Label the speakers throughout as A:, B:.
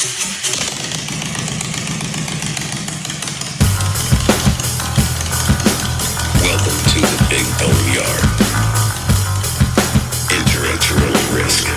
A: Welcome to the Big Bone Yard. Enter at your own risk.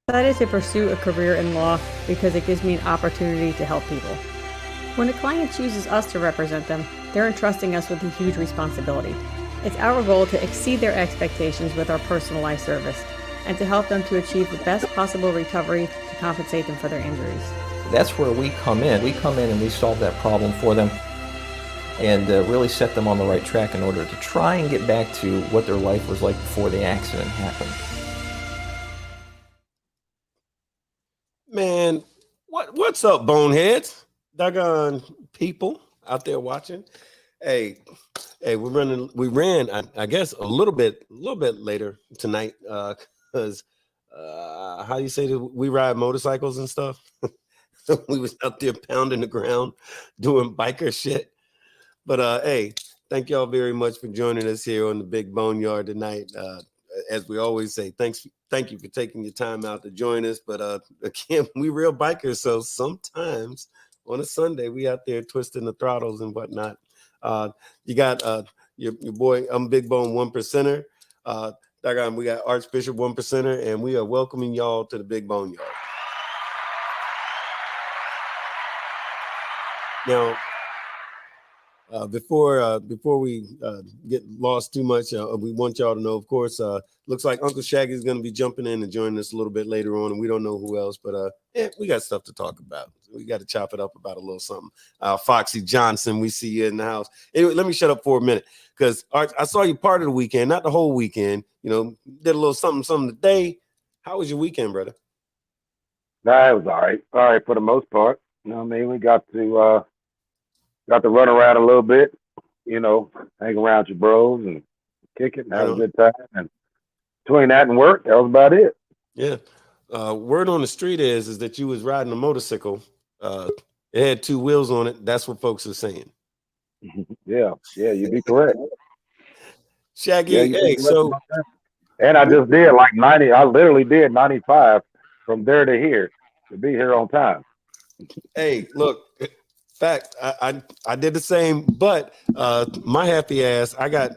B: Decided to pursue a career in law because it gives me an opportunity to help people. When a client chooses us to represent them, they're entrusting us with a huge responsibility. It's our goal to exceed their expectations with our personalized service and to help them to achieve the best possible recovery to compensate them for their injuries.
C: That's where we come in. We come in and we solve that problem for them and really set them on the right track in order to try and get back to what their life was like before the accident happened.
D: Man, what's up, boneheads? Doggone people out there watching. Hey, we ran, I guess a little bit later tonight, because how you say that we ride motorcycles and stuff. We was out there pounding the ground, doing biker shit. But hey, thank y'all very much for joining us here on the Big Bone Yard tonight. As we always say, thank you for taking your time out to join us. But again, we real bikers, so sometimes on a Sunday we out there twisting the throttles and whatnot. You got your boy, I'm Big Bone 1%er. We got Archbishop 1%er, and we are welcoming y'all to the Big Bone Yard. Now, before we get lost too much, we want y'all to know, of course, looks like Uncle Shaggy is going to be jumping in and joining us a little bit later on, and we don't know who else, but yeah, we got stuff to talk about. We got to chop it up about a little something. Foxy Johnson, we see you in the house. Anyway, let me shut up for a minute, because I saw you part of the weekend, not the whole weekend. You know, did a little something today. How was your weekend, brother?
E: Nah, it was all right for the most part. You know what I mean? We got to run around a little bit, you know, hang around your bros and kick it and have a good time. And between that and work, that was about it.
D: Yeah. Word on the street is that you was riding a motorcycle. It had two wheels on it. That's what folks are saying.
E: Yeah, you'd be correct.
D: Shaggy, hey, so.
E: And I just did like 90. I literally did 95 from there to here to be here on time.
D: Hey, look. Fact, I did the same, but my happy ass, I got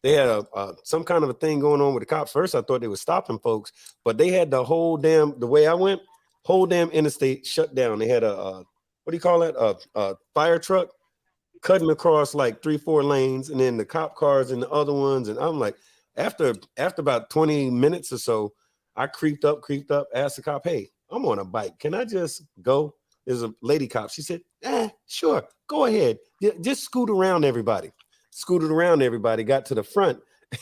D: they had some kind of a thing going on with the cops. First, I thought they were stopping folks, but they had the way I went, whole damn interstate shut down. They had a what do you call that? A fire truck cutting across like 3-4 lanes, and then the cop cars and the other ones. And I'm like, after about 20 minutes or so, I creeped up, asked the cop, hey, I'm on a bike. Can I just go? There's a lady cop. She said, sure, go ahead. Just scoot around everybody. Scooted around everybody, got to the front.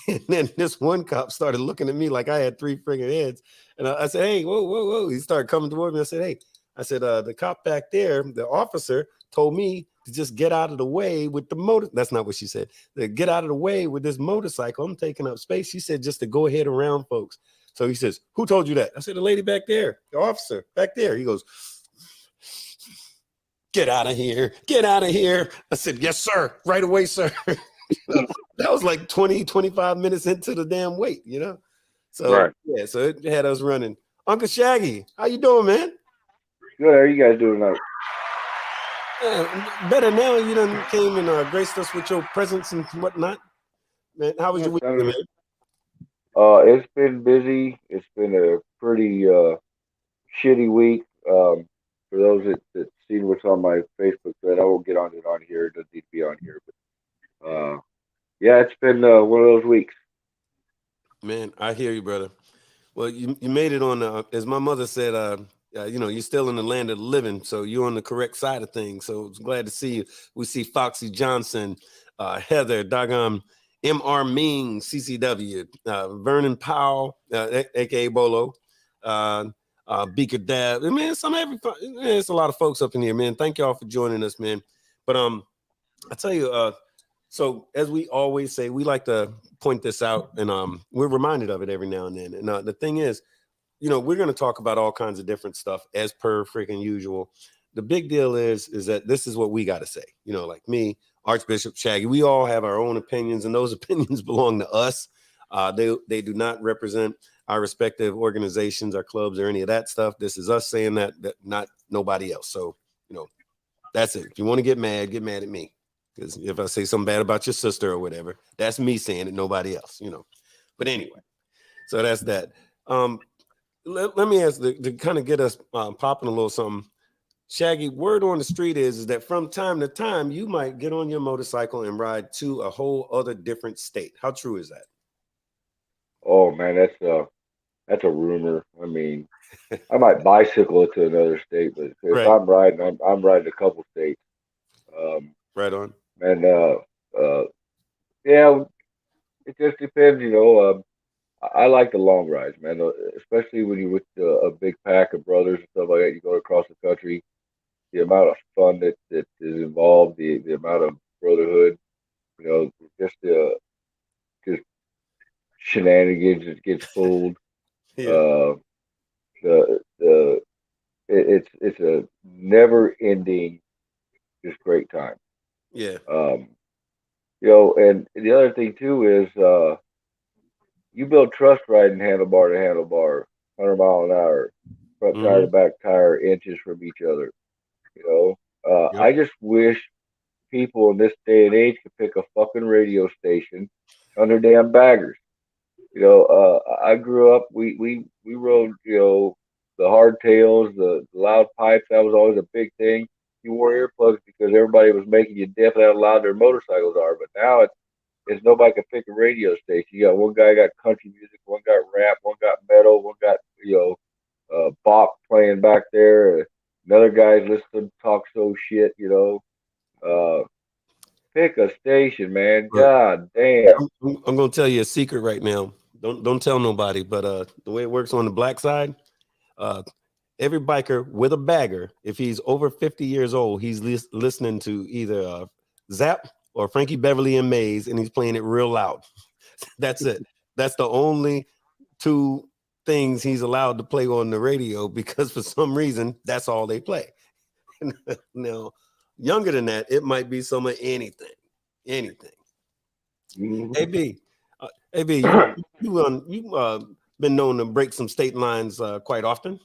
D: And then this one cop started looking at me like I had 3 friggin' heads. And I said, hey, whoa. He started coming toward me. I said, hey, the cop back there, the officer told me to just get out of the way with the motor. That's not what she said. To get out of the way with this motorcycle. I'm taking up space. She said just to go ahead around folks. So he says, who told you that? I said, the lady back there, the officer back there. He goes, get out of here. I said, yes, sir. Right away, sir. That was like 20-25 minutes into the damn wait, you know? So, right. Yeah, so it had us running. Uncle Shaggy, how you doing, man?
E: Good. How are you guys doing tonight?
D: Yeah, better now. You done came and graced us with your presence and whatnot. Man, how was your weekend, man?
E: It's been busy. It's been a pretty shitty week. for those that seen what's on my Facebook thread, I won't get on it on here. It doesn't need to be on here, but yeah, it's been one of those weeks.
D: Man, I hear you, brother. Well, you made it on, as my mother said, you're still in the land of the living, so you're on the correct side of things. So it's glad to see you. We see Foxy Johnson, Heather, doggone M.R. Ming, CCW, Vernon Powell, aka Bolo, Beaker Dab. Man, it's a lot of folks up in here, man. Thank y'all for joining us, man. But I tell you, so as we always say, we like to point this out, and we're reminded of it every now and then. And the thing is, we're going to talk about all kinds of different stuff as per freaking usual. The big deal is that this is what we got to say. Like me, Archbishop Shaggy, we all have our own opinions, and those opinions belong to us. They do not represent our respective organizations, our clubs, or any of that stuff. This is us saying that not nobody else. So, that's it. If you want to get mad at me. Because if I say something bad about your sister or whatever, that's me saying it, nobody else, But anyway, so that's that. Let me ask to kind of get us popping a little something. Shaggy, word on the street is that from time to time, you might get on your motorcycle and ride to a whole other different state. How true is that?
E: Oh man, that's a rumor. I mean, I might bicycle it to another state, but if
D: Right.
E: I'm riding, I'm riding a couple states.
D: Right on.
E: And yeah, it just depends. I like the long rides, man. Especially when you're with a big pack of brothers and stuff like that. You go across the country. The amount of fun that is involved, the amount of brotherhood, just shenanigans that gets pulled.
D: Yeah.
E: It's a never ending, just great time.
D: Yeah.
E: And the other thing too is you build trust riding handlebar to handlebar, 100 mile an hour, front tire to back tire, inches from each other.
D: Yep.
E: I just wish people in this day and age could pick a fucking radio station under damn baggers. I grew up. We rode. The hardtails, the loud pipes. That was always a big thing. You wore earplugs because everybody was making you deaf how loud their motorcycles are. But now it's nobody can pick a radio station. You got one guy got country music, one got rap, one got metal, one got bop playing back there. Another guy's listening to talk show shit. Pick a station, man. God damn.
D: I'm gonna tell you a secret right now. Don't tell nobody. But the way it works on the black side, every biker with a bagger, if he's over 50 years old, he's listening to either Zap or Frankie Beverly and Maze, and he's playing it real loud. That's it. That's the only two things he's allowed to play on the radio, because for some reason that's all they play. Now, younger than that, it might be some of anything.
E: Mm-hmm.
D: AB, you been known to break some state lines quite often.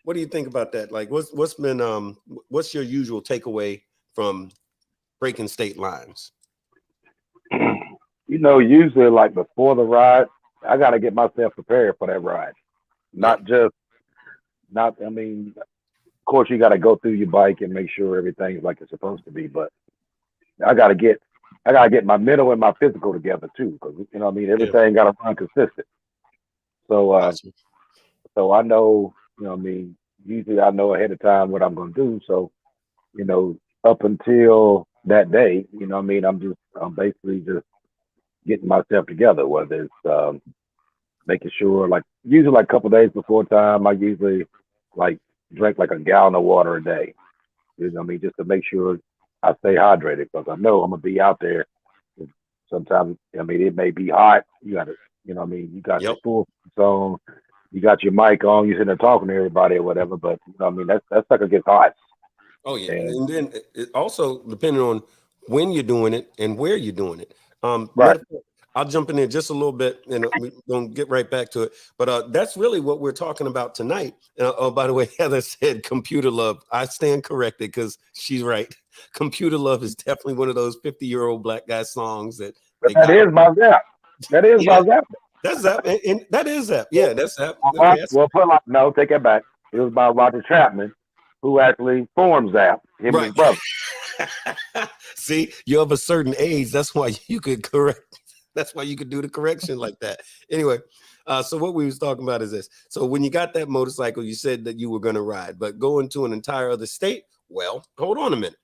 D: What do you think about that? Like, what's your usual takeaway from breaking state lines?
E: Usually like before the ride, I got to get myself prepared for that ride. I mean, of course you got to go through your bike and make sure everything's like it's supposed to be, but I got to get my mental and my physical together too, because everything got to run consistent. So so I know, usually I know ahead of time what I'm going to do. So, up until that day, I'm basically just getting myself together, whether it's making sure, like usually like a couple of days before time, I usually like drink like a gallon of water a day. Just to make sure I stay hydrated, because I know I'm gonna be out there. Sometimes, it may be hot. You got to, you got your full zone, you got your mic on, you're sitting there talking to everybody or whatever. But that sucker gets hot.
D: Oh yeah, and then it also depending on when you're doing it and where you're doing it.
E: Right.
D: I'll jump in there just a little bit, and we're gonna get right back to it. But that's really what we're talking about tonight. Oh, by the way, Heather said "Computer Love." I stand corrected because she's right. "Computer Love" is definitely one of those 50-year-old black guy songs that.
E: That is my Zap. That is my Zap.
D: That's Zap, and that is Zap. Yeah, that's Zap.
E: Well, take that back. It was by Roger Chapman. who actually forms that. Him and his brother.
D: See, you're of a certain age. That's why you could correct. That's why you could do the correction like that. Anyway, so what we was talking about is this. So when you got that motorcycle, you said that you were going to ride, but going to an entire other state. Well, hold on a minute.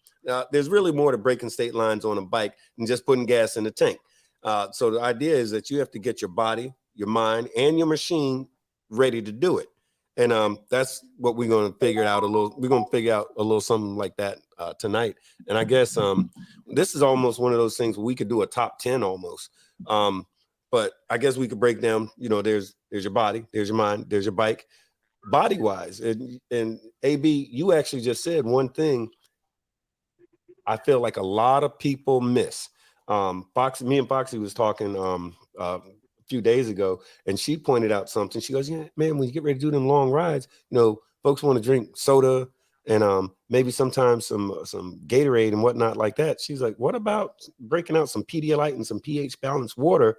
D: There's really more to breaking state lines on a bike than just putting gas in the tank. So the idea is that you have to get your body, your mind, and your machine ready to do it. And that's what we're going to figure out a little. We're going to figure out a little something like that tonight. And I guess this is almost one of those things where we could do a top 10 almost. But I guess we could break down, there's your body, there's your mind, there's your bike, body wise. And AB, you actually just said one thing I feel like a lot of people miss. Me and Foxy was talking a few days ago, and she pointed out something. She goes, yeah, man, when you get ready to do them long rides, folks want to drink soda and maybe sometimes some Gatorade and whatnot like that. She's like, what about breaking out some Pedialyte and some pH balanced water?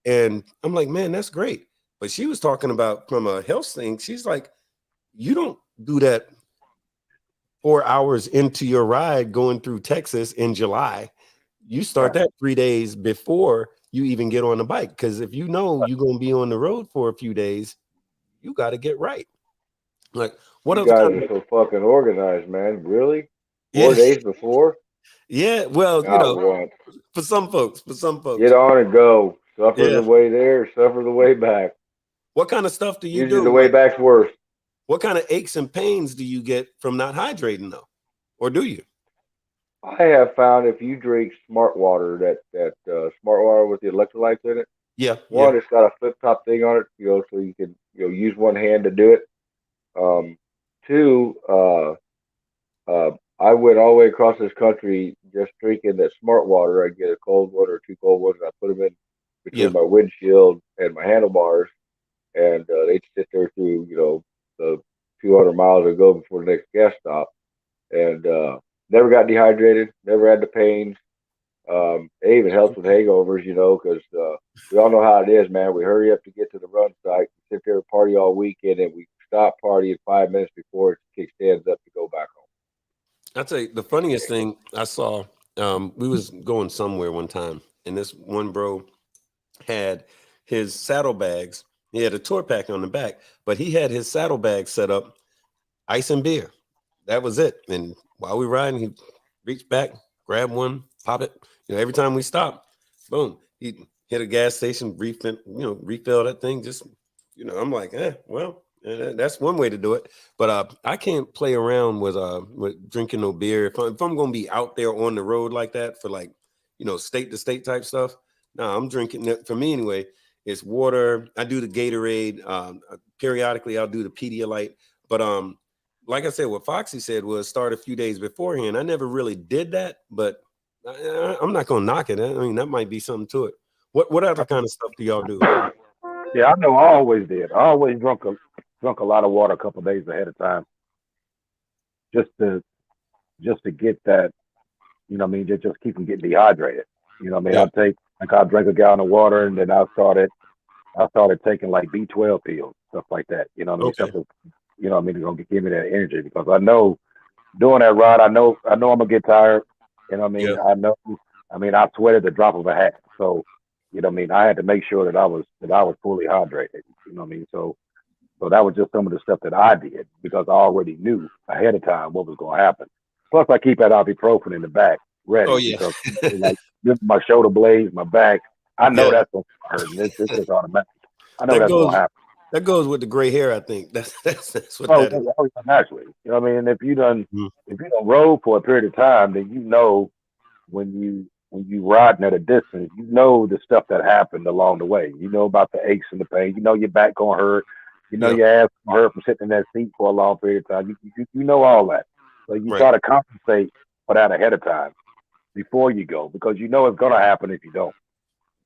D: And I'm like, man, that's great. But she was talking about from a health thing. She's like, you don't do that 4 hours into your ride going through Texas in July. You start that 3 days before you even get on the bike. Because if you're going to be on the road for a few days, you got to get right. Like, what
E: you
D: other
E: guys
D: kind
E: are so fucking organized, man. Really? 4
D: Yeah.
E: days before?
D: Yeah, well, for some folks.
E: Get on and go. Suffer
D: Yeah.
E: the way there, suffer the way back.
D: What kind of stuff do you
E: Usually
D: do?
E: the way back's worse.
D: What kind of aches and pains do you get from not hydrating though? Or do you?
E: I have found if you drink smart water, that smart water with the electrolytes in it, one, it's got a flip top thing on it, so you can use one hand to do it. Two, I went all the way across this country just drinking that smart water. I get a cold one or two cold ones, and I put them in between my windshield and my handlebars, and they'd sit there through the 200 miles or go before the next gas stop, and never got dehydrated, never had the pains. It even helps with hangovers, because we all know how it is, man. We hurry up to get to the run site, sit there and party all weekend, and we stop partying 5 minutes before it kick stands up to go back home.
D: I'll tell you the funniest thing I saw. We was going somewhere one time, and this one bro had his saddlebags. He had a tour pack on the back, but he had his saddlebag set up, ice and beer. That was it. And while we riding, he reached back, grabbed one, pop it. Every time we stop, boom, he hit a gas station, refill that thing. Just, I'm like, well, that's one way to do it. But I can't play around with drinking no beer. If I'm going to be out there on the road like that for state to state type stuff, no, I'm drinking. For me anyway, it's water. I do the Gatorade. Periodically, I'll do the Pedialyte. But like I said, what Foxy said was start a few days beforehand. I never really did that, but I'm not going to knock it. I mean, that might be something to it. What other kind of stuff do y'all do?
E: Yeah, I know. I always did. I always drunk a lot of water a couple of days ahead of time, just to get that. Just keep from getting dehydrated. I'll drink a gallon of water, and then I started taking like B12 pills, stuff like that. Stuff that, gonna give me that energy, because I know doing that ride, I know I'm gonna get tired. I know. I sweated the drop of a hat. So, I had to make sure that I was fully hydrated. So that was just some of the stuff that I did, because I already knew ahead of time what was going to happen. Plus, I keep that ibuprofen in the back ready.
D: Oh yeah.
E: Because, this is my shoulder blades, my back. I know that's going to hurt. It's just automatic. I know that's going to happen.
D: That goes with the gray hair, I think. That's what that is.
E: Naturally. If you don't roll for a period of time, then when you riding at a distance, the stuff that happened along the way. About the aches and the pain. Your back gonna hurt. Your ass gonna hurt from sitting in that seat for a long period of time. You know all that. So you try to compensate for that ahead of time before you go, because it's gonna happen if you don't.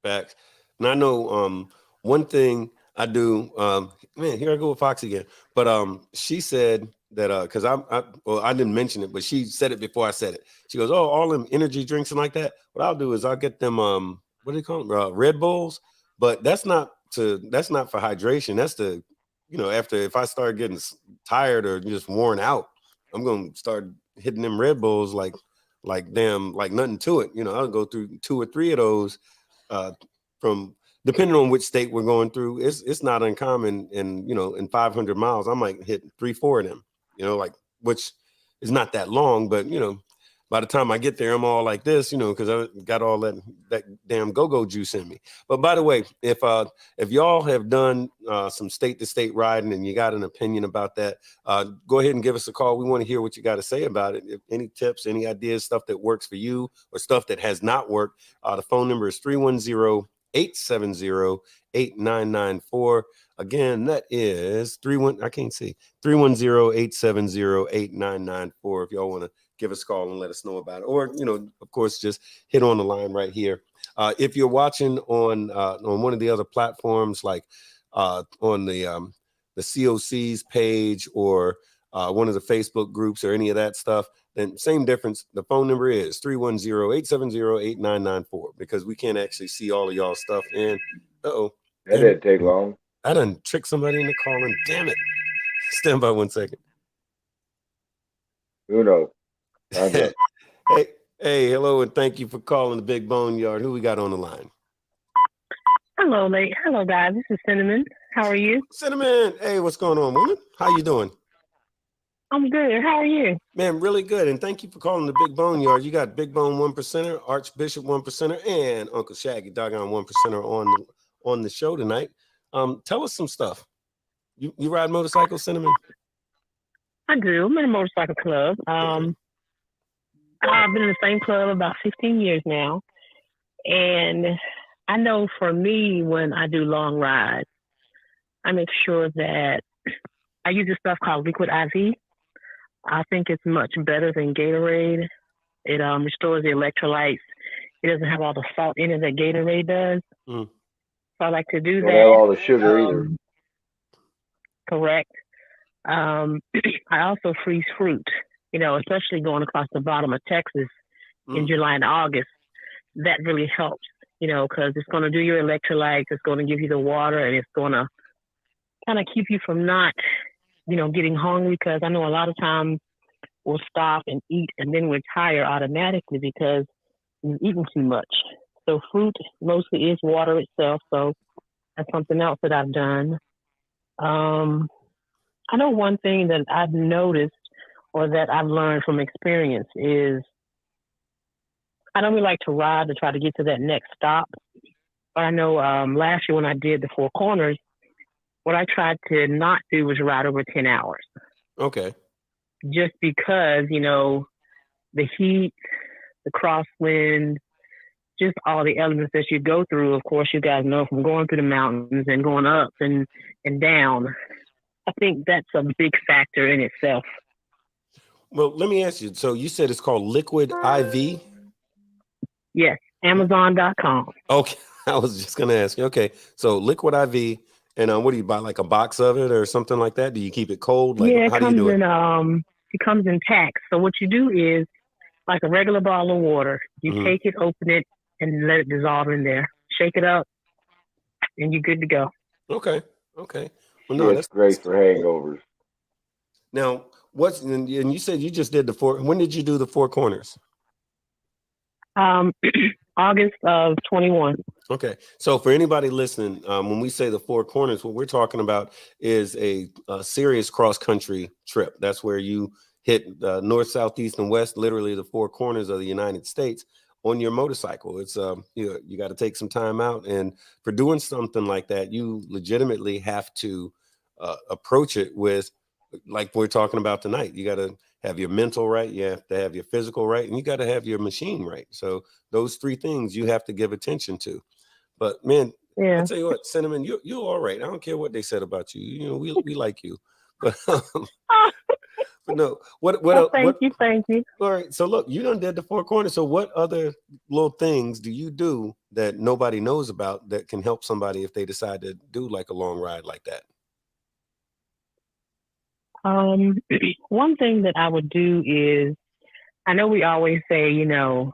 D: Facts. And I know one thing I do, man, here I go with Fox again. But she said that because I didn't mention it, but she said it before I said it. She goes, "Oh, all them energy drinks and like that. What I'll do is I'll get them what do they call them? Red Bulls, but that's not for hydration. That's after if I start getting tired or just worn out, I'm going to start hitting them Red Bulls like damn, like nothing to it. I'll go through 2 or 3 of those from depending on which state we're going through. It's not uncommon in 500 miles, I might hit 3, 4 of them, which is not that long, but by the time I get there, I'm all like this, because I got all that damn go-go juice in me. But by the way, if y'all have done some state-to-state riding and you got an opinion about that, go ahead and give us a call. We want to hear what you got to say about it. If any tips, any ideas, stuff that works for you or stuff that has not worked, the phone number is 310-870-8994. Again, that is 310-870-8994 if y'all want to give us a call and let us know about it. Or, of course, just hit on the line right here. If you're watching on one of the other platforms, like on the COC's page or one of the Facebook groups or any of that stuff, then same difference. The phone number is 310-870-8994 because we can't actually see all of y'all's stuff. And, that
E: didn't take long.
D: I done tricked somebody into calling. Damn it. Stand by 1 second.
E: Who knows?
D: Hey, hello, and thank you for calling the Big Bone Yard. Who we got on the line?
F: Hello, guys. This is Cinnamon. How are you?
D: Cinnamon. Hey, what's going on, woman? How you doing?
F: I'm good. How are you?
D: Man, really good. And thank you for calling the Big Bone Yard. You got Big Bone 1%er, Archbishop 1%er, and Uncle Shaggy doggone 1%er on the show tonight. Tell us some stuff. You ride motorcycles, Cinnamon?
F: I do. I'm in a motorcycle club. I've been in the same club about 15 years now. And I know for me, when I do long rides, I make sure that I use this stuff called Liquid IV. I think it's much better than Gatorade. It restores the electrolytes. It doesn't have all the salt in it that Gatorade does. So I like to do that.
E: Don't have all the sugar either.
F: Correct. I also freeze fruit, especially going across the bottom of Texas in July and August. That really helps, because it's going to do your electrolytes. It's going to give you the water, and it's going to kind of keep you from not, getting hungry. Because I know a lot of times we'll stop and eat, and then we're tired automatically because we've eaten too much. So fruit mostly is water itself. So that's something else that I've done. I know one thing that I've noticed or that I've learned from experience is I don't really like to ride to try to get to that next stop. But I know last year when I did the Four Corners, what I tried to not do was ride over 10 hours.
D: Okay.
F: Just because, the heat, the crosswind, just all the elements that you go through. Of course, you guys know from going through the mountains and going up and down. I think that's a big factor in itself.
D: Well, let me ask you. So you said it's called Liquid IV?
F: Yes, Amazon.com.
D: Okay, I was just going to ask you. Okay, so Liquid IV, and what do you buy, like a box of it or something like that? Do you keep it cold? Like,
F: yeah,
D: how do you do it?
F: It comes in packs. So what you do is, like a regular bottle of water, you take it, open it, and let it dissolve in there. Shake it up, and you're good to go.
D: Okay. Well, no,
E: that's great for hangovers.
D: Now, and you said you just did when did you do the Four Corners?
F: August of 21.
D: Okay. So for anybody listening, when we say the Four Corners, what we're talking about is a serious cross-country trip. That's where you hit north, south, east, and west, literally the four corners of the United States on your motorcycle. It's you got to take some time out, and for doing something like that, you legitimately have to approach it with, like we're talking about tonight. You got to have your mental right, you have to have your physical right, and you got to have your machine right. So those three things you have to give attention to. But man,
F: yeah.
D: I'll tell you what, Cinnamon, you're all right. I don't care what they said about you. You know, we like you. But but no,
F: Thank you.
D: All right. So look, you done did the Four Corners. So what other little things do you do that nobody knows about that can help somebody if they decide to do like a long ride like that?
F: One thing that I would do is, I know we always say, I know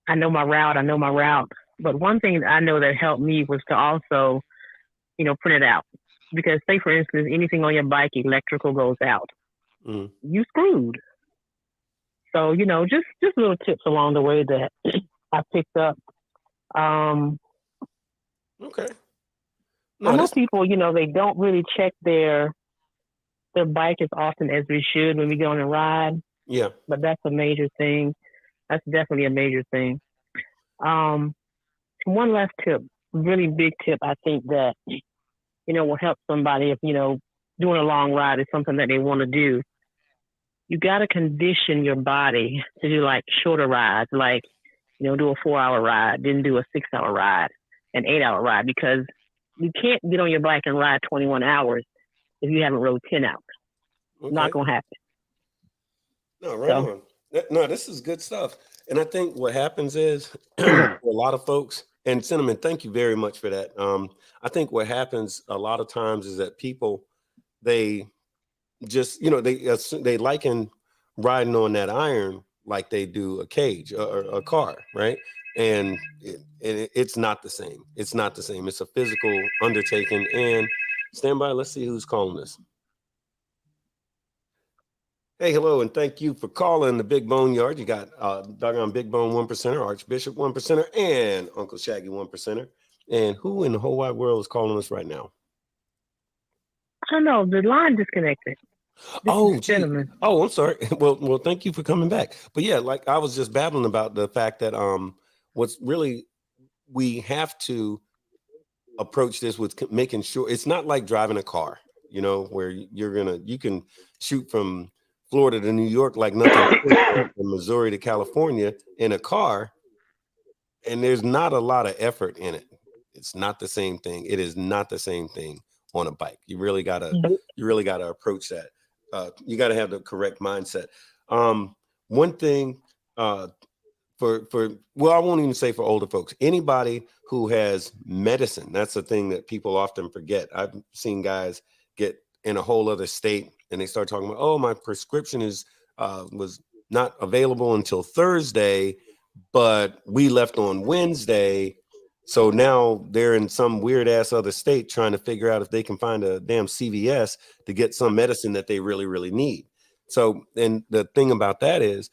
F: my route. But one thing that I know that helped me was to also, print it out. Because say, for instance, anything on your bike, electrical goes out. you screwed. So, you know, just little tips along the way that I picked up.
D: Okay.
F: I know people, you know, they don't really check their bike as often as we should when we go on a ride.
D: Yeah.
F: But that's a major thing. That's definitely a major thing. One last tip, really big tip, I think that, you know, will help somebody if, you know, doing a long ride is something that they want to do. You got to condition your body to do like shorter rides, like, you know, do a 4-hour ride, then do a 6-hour ride, an 8-hour ride, because you can't get on your bike and ride 21 hours if you haven't rode 10 hours.
D: Okay.
F: Not going to happen.
D: No, right on. No, this is good stuff. And I think what happens is for a lot of folks, and Cinnamon, thank you very much for that. I think what happens a lot of times is that people, they just, you know, they liken riding on that iron like they do a cage or a car, right? And it's not the same. It's not the same. It's a physical undertaking. And stand by, let's see who's calling this. Hey, hello, and thank you for calling the Big Bone Yard. You got doggone Big Bone 1%er, Archbishop 1%er, and Uncle Shaggy 1%er. And who in the whole wide world is calling us right now?
F: I don't know. The line disconnected.
D: Oh, gee. Oh, I'm sorry. Well, thank you for coming back. But yeah, like I was just babbling about the fact that what's really, we have to approach this with making sure it's not like driving a car, you know, where you can shoot from Florida to New York like nothing, from Missouri to California in a car, and there's not a lot of effort in it. It's not the same thing. It is not the same thing on a bike. You really gotta approach that. You gotta have the correct mindset. One thing for well, I won't even say for older folks, anybody who has medicine, that's the thing that people often forget. I've seen guys get in a whole other state and they start talking about, oh, my prescription was not available until Thursday, but we left on Wednesday. So now they're in some weird ass other state trying to figure out if they can find a damn CVS to get some medicine that they really, really need. So, and the thing about that is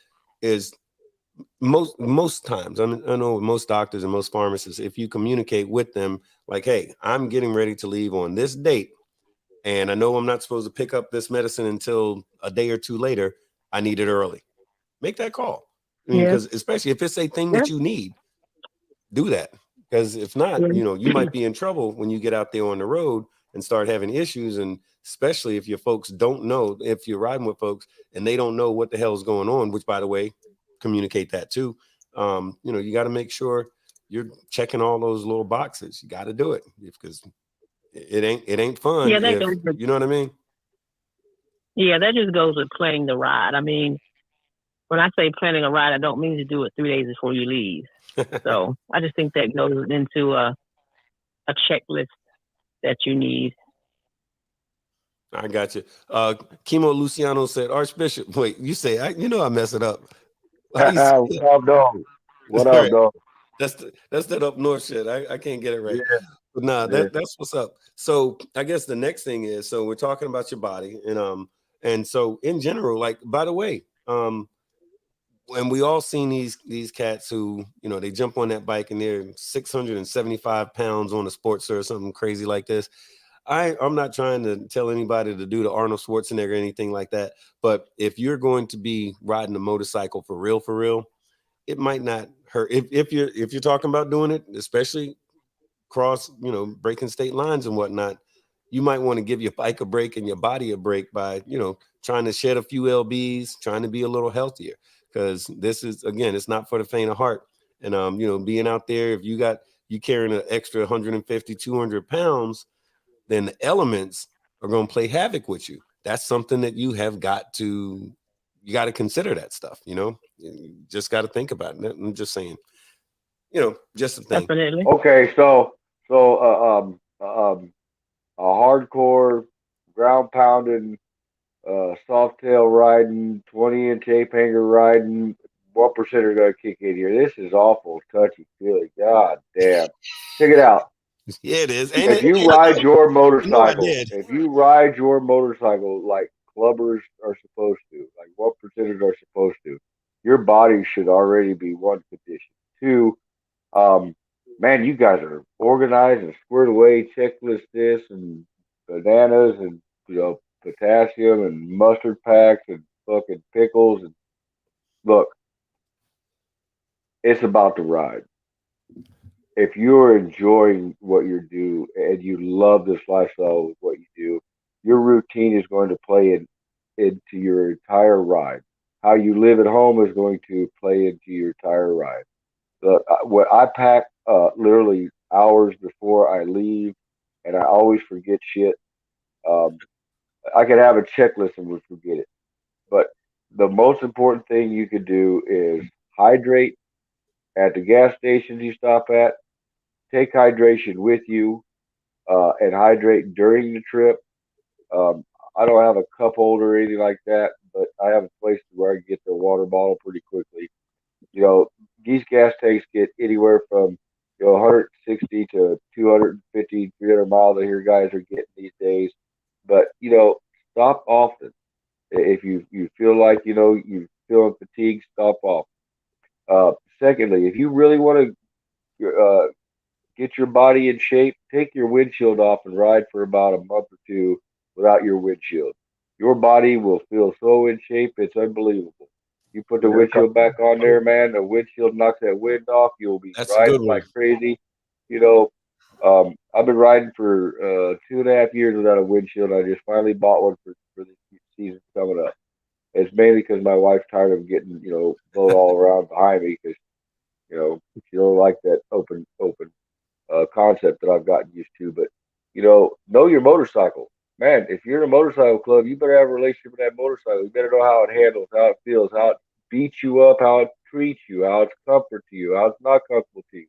D: most times, I know most doctors and most pharmacists, if you communicate with them like, hey, I'm getting ready to leave on this date, and I know I'm not supposed to pick up this medicine until a day or two later, I need it early. Make that call. I mean, because especially if it's a thing that you need, do that. Because if not, you know, you might be in trouble when you get out there on the road and start having issues. And especially if your folks don't know, if you're riding with folks and they don't know what the hell is going on, which, by the way, communicate that too. You know, you got to make sure you're checking all those little boxes. You got to do it because it ain't fun.
F: Yeah,
D: You know what I mean?
F: Yeah, that just goes with planning the ride. I mean, when I say planning a ride, I don't mean to do it 3 days before you leave. So I just think that goes into a checklist that you need.
D: I got you. Chemo Luciano said, Archbishop, wait, you say, I mess it up.
E: What up, dog? What up, dog?
D: That's that up north shit. I can't get it right. Yeah. But nah, that's what's up. So I guess the next thing is, so we're talking about your body and so in general, like, by the way, and we all seen these cats who, you know, they jump on that bike and they're 675 pounds on a Sportster or something crazy like this. I'm not trying to tell anybody to do the Arnold Schwarzenegger or anything like that. But if you're going to be riding a motorcycle for real, it might not hurt. If you're talking about doing it, especially cross, you know, breaking state lines and whatnot, you might want to give your bike a break and your body a break by, you know, trying to shed a few lbs, trying to be a little healthier. Because this is, again, it's not for the faint of heart. And you know, being out there, if you carrying an extra 150, 200 pounds, then the elements are going to play havoc with you. That's something that you got to consider that stuff, you know, you just got to think about it. I'm just saying, you know, just a thing.
F: Definitely.
E: Okay. So, a hardcore ground pounding, soft tail riding, 20-inch ape hanger riding, what percent are going to kick in here? This is awful touchy feely. God damn. Check it out.
D: Yeah, it is.
E: If you ride your motorcycle like clubbers are supposed to, like what percenters are supposed to. Your body should already be one condition. Two, um, man, you guys are organized and squared away. Checklist this and bananas and potassium and mustard packs and fucking pickles. And look, it's about the ride. If you're enjoying what you do and you love this lifestyle with what you do, your routine is going to play into your entire ride. How you live at home is going to play into your entire ride. What I pack literally hours before I leave, and I always forget shit. Um, I could have a checklist and would forget it. But the most important thing you could do is hydrate at the gas stations you stop at. Take hydration with you and hydrate during the trip. Um, I don't have a cup holder or anything like that, but I have a place where I can get the water bottle pretty quickly. You know, these gas tanks get anywhere from 160 to 250, 300 miles. I hear guys are getting these days, but stop often. If you feel like you feeling fatigued, stop off. Secondly, if you really want to get your body in shape, take your windshield off and ride for about a month or two without your windshield. Your body will feel so in shape, it's unbelievable. You put the windshield back on there, man, the windshield knocks that wind off. You'll be
D: That's a
E: riding
D: good one.
E: like crazy. I've been riding for 2.5 years without a windshield. I just finally bought one for the season coming up. It's mainly because my wife's tired of getting, blown all around behind me because, she don't like that open concept that I've gotten used to. But know your motorcycle, man. If you're in a motorcycle club, you better have a relationship with that motorcycle. You better know how it handles, how it feels, how it beats you up, how it treats you, how it's comfort to you, how it's not comfortable to you.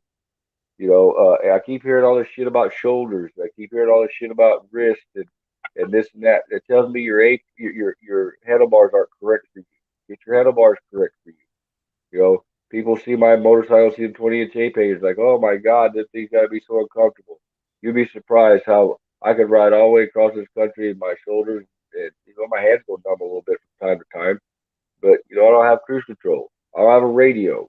E: I keep hearing all this shit about shoulders. I keep hearing all this shit about wrist and this and that. It tells me your handlebars aren't correct for you. Get your handlebars correct for you. People see my motorcycle, see the 20-inch A-Pages, like, oh my God, this thing's got to be so uncomfortable. You'd be surprised how I could ride all the way across this country and my shoulders, and, my hands go numb a little bit from time to time. But, I don't have cruise control. I don't have a radio.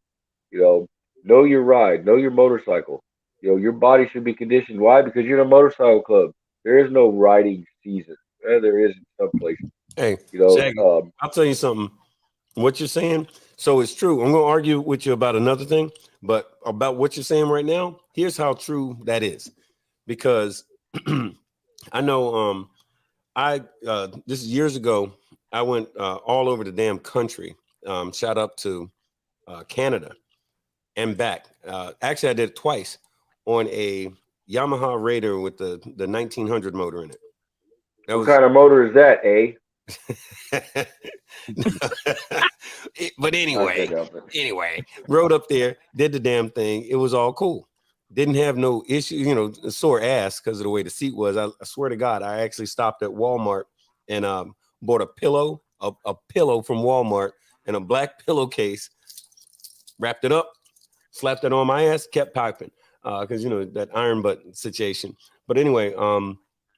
E: Know your ride, know your motorcycle. Your body should be conditioned. Why? Because you're in a motorcycle club. There is no riding season. There is in some places.
D: Hey, Shaggy, I'll tell you something. What you're saying, so it's true. I'm going to argue with you about another thing, but about what you're saying right now, here's how true that is. Because I know this is years ago, I went all over the damn country, shot up to Canada and back. Actually, I did it twice on a Yamaha Raider with the 1900 motor in it.
E: What kind of motor is that, eh?
D: But anyway, rode up there, did the damn thing. It was all cool. Didn't have no issue, sore ass because of the way the seat was. I swear to God, I actually stopped at Walmart and bought a pillow, a pillow from Walmart and a black pillowcase, wrapped it up, slapped it on my ass, kept piping because that iron button situation. But anyway,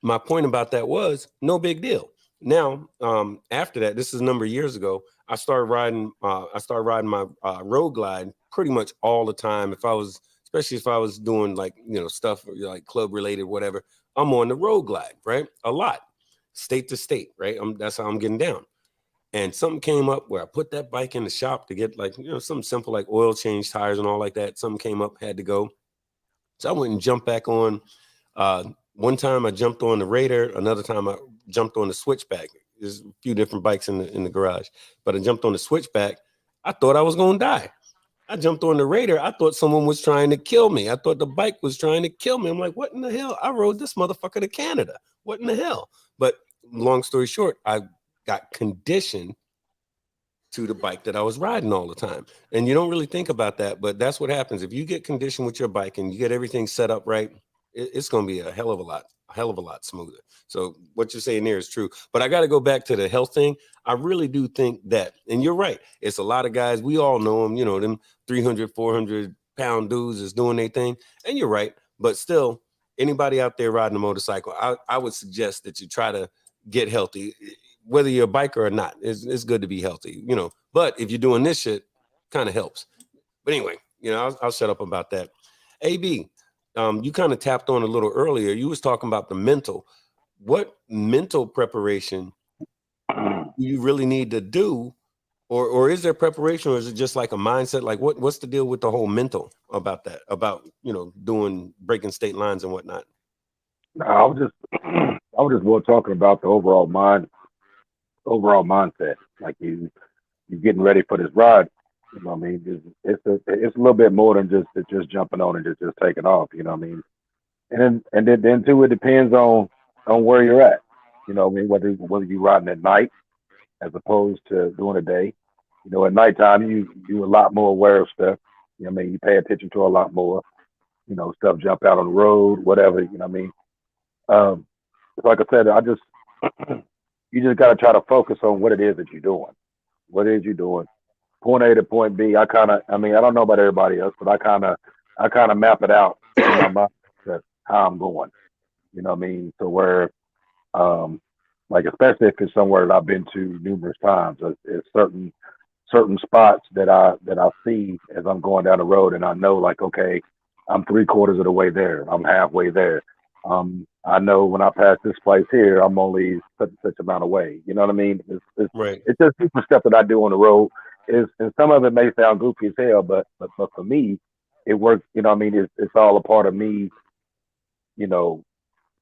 D: my point about that was no big deal. Now, after that, this is a number of years ago, I started riding my road glide pretty much all the time. Especially if I was doing like, stuff like club related, whatever, I'm on the road glide, right? A lot, state to state, right? That's how I'm getting down. And something came up where I put that bike in the shop to get like, something simple like oil change, tires and all like that. Something came up, had to go. So I went and jumped back on. One time I jumped on the Raider. Another time I jumped on the Switchback. There's a few different bikes in the garage, but I jumped on the Switchback. I thought I was going to die. I jumped on the Raider. I thought someone was trying to kill me. I thought the bike was trying to kill me. I'm like, what in the hell? I rode this motherfucker to Canada. What in the hell? But long story short, I got conditioned to the bike that I was riding all the time. And you don't really think about that, but that's what happens. If you get conditioned with your bike and you get everything set up right, it's going to be a hell of a lot smoother. So what you're saying there is true. But I got to go back to the health thing. I really do think that, and you're right, it's a lot of guys, we all know them, them 300, 400 pound dudes is doing their thing. And you're right. But still, anybody out there riding a motorcycle, I would suggest that you try to get healthy. whether you're a biker or not, it's good to be healthy, you know. But if you're doing this shit, kind of helps. But anyway, you know, I'll shut up about that. AB, you kind of tapped on a little earlier. You was talking about the mental. What mental preparation do you really need to do, or is there preparation, or is it just like a mindset? Like what's the deal with the whole mental about that? About, you know, breaking state lines and whatnot.
E: No, I was just I was just more talking about the overall mindset. Like you getting ready for this ride. You know what I mean? It's a little bit more than just jumping on and just taking off. You know what I mean? And then too, it depends on where you're at. You know what I mean? Whether you're riding at night as opposed to during the day. You know, at nighttime you a lot more aware of stuff. You know what I mean? You pay attention to a lot more. You know, stuff jump out on the road, whatever. You know what I mean? Like I said, you just got to try to focus on what it is that you're doing. What it is you're doing. Point A to point B. I don't know about everybody else, but I kind of map it out in my mind how I'm going. You know what I mean? So where, like especially if it's somewhere that I've been to numerous times, it's certain spots that I see as I'm going down the road, and I know like, okay, I'm 3/4 of the way there. I'm halfway there. I know when I pass this place here, I'm only such amount away. You know what I mean?
D: Right.
E: It's just different stuff that I do on the road. And some of it may sound goofy as hell, but for me, it works. You know what I mean? It's all a part of me, you know,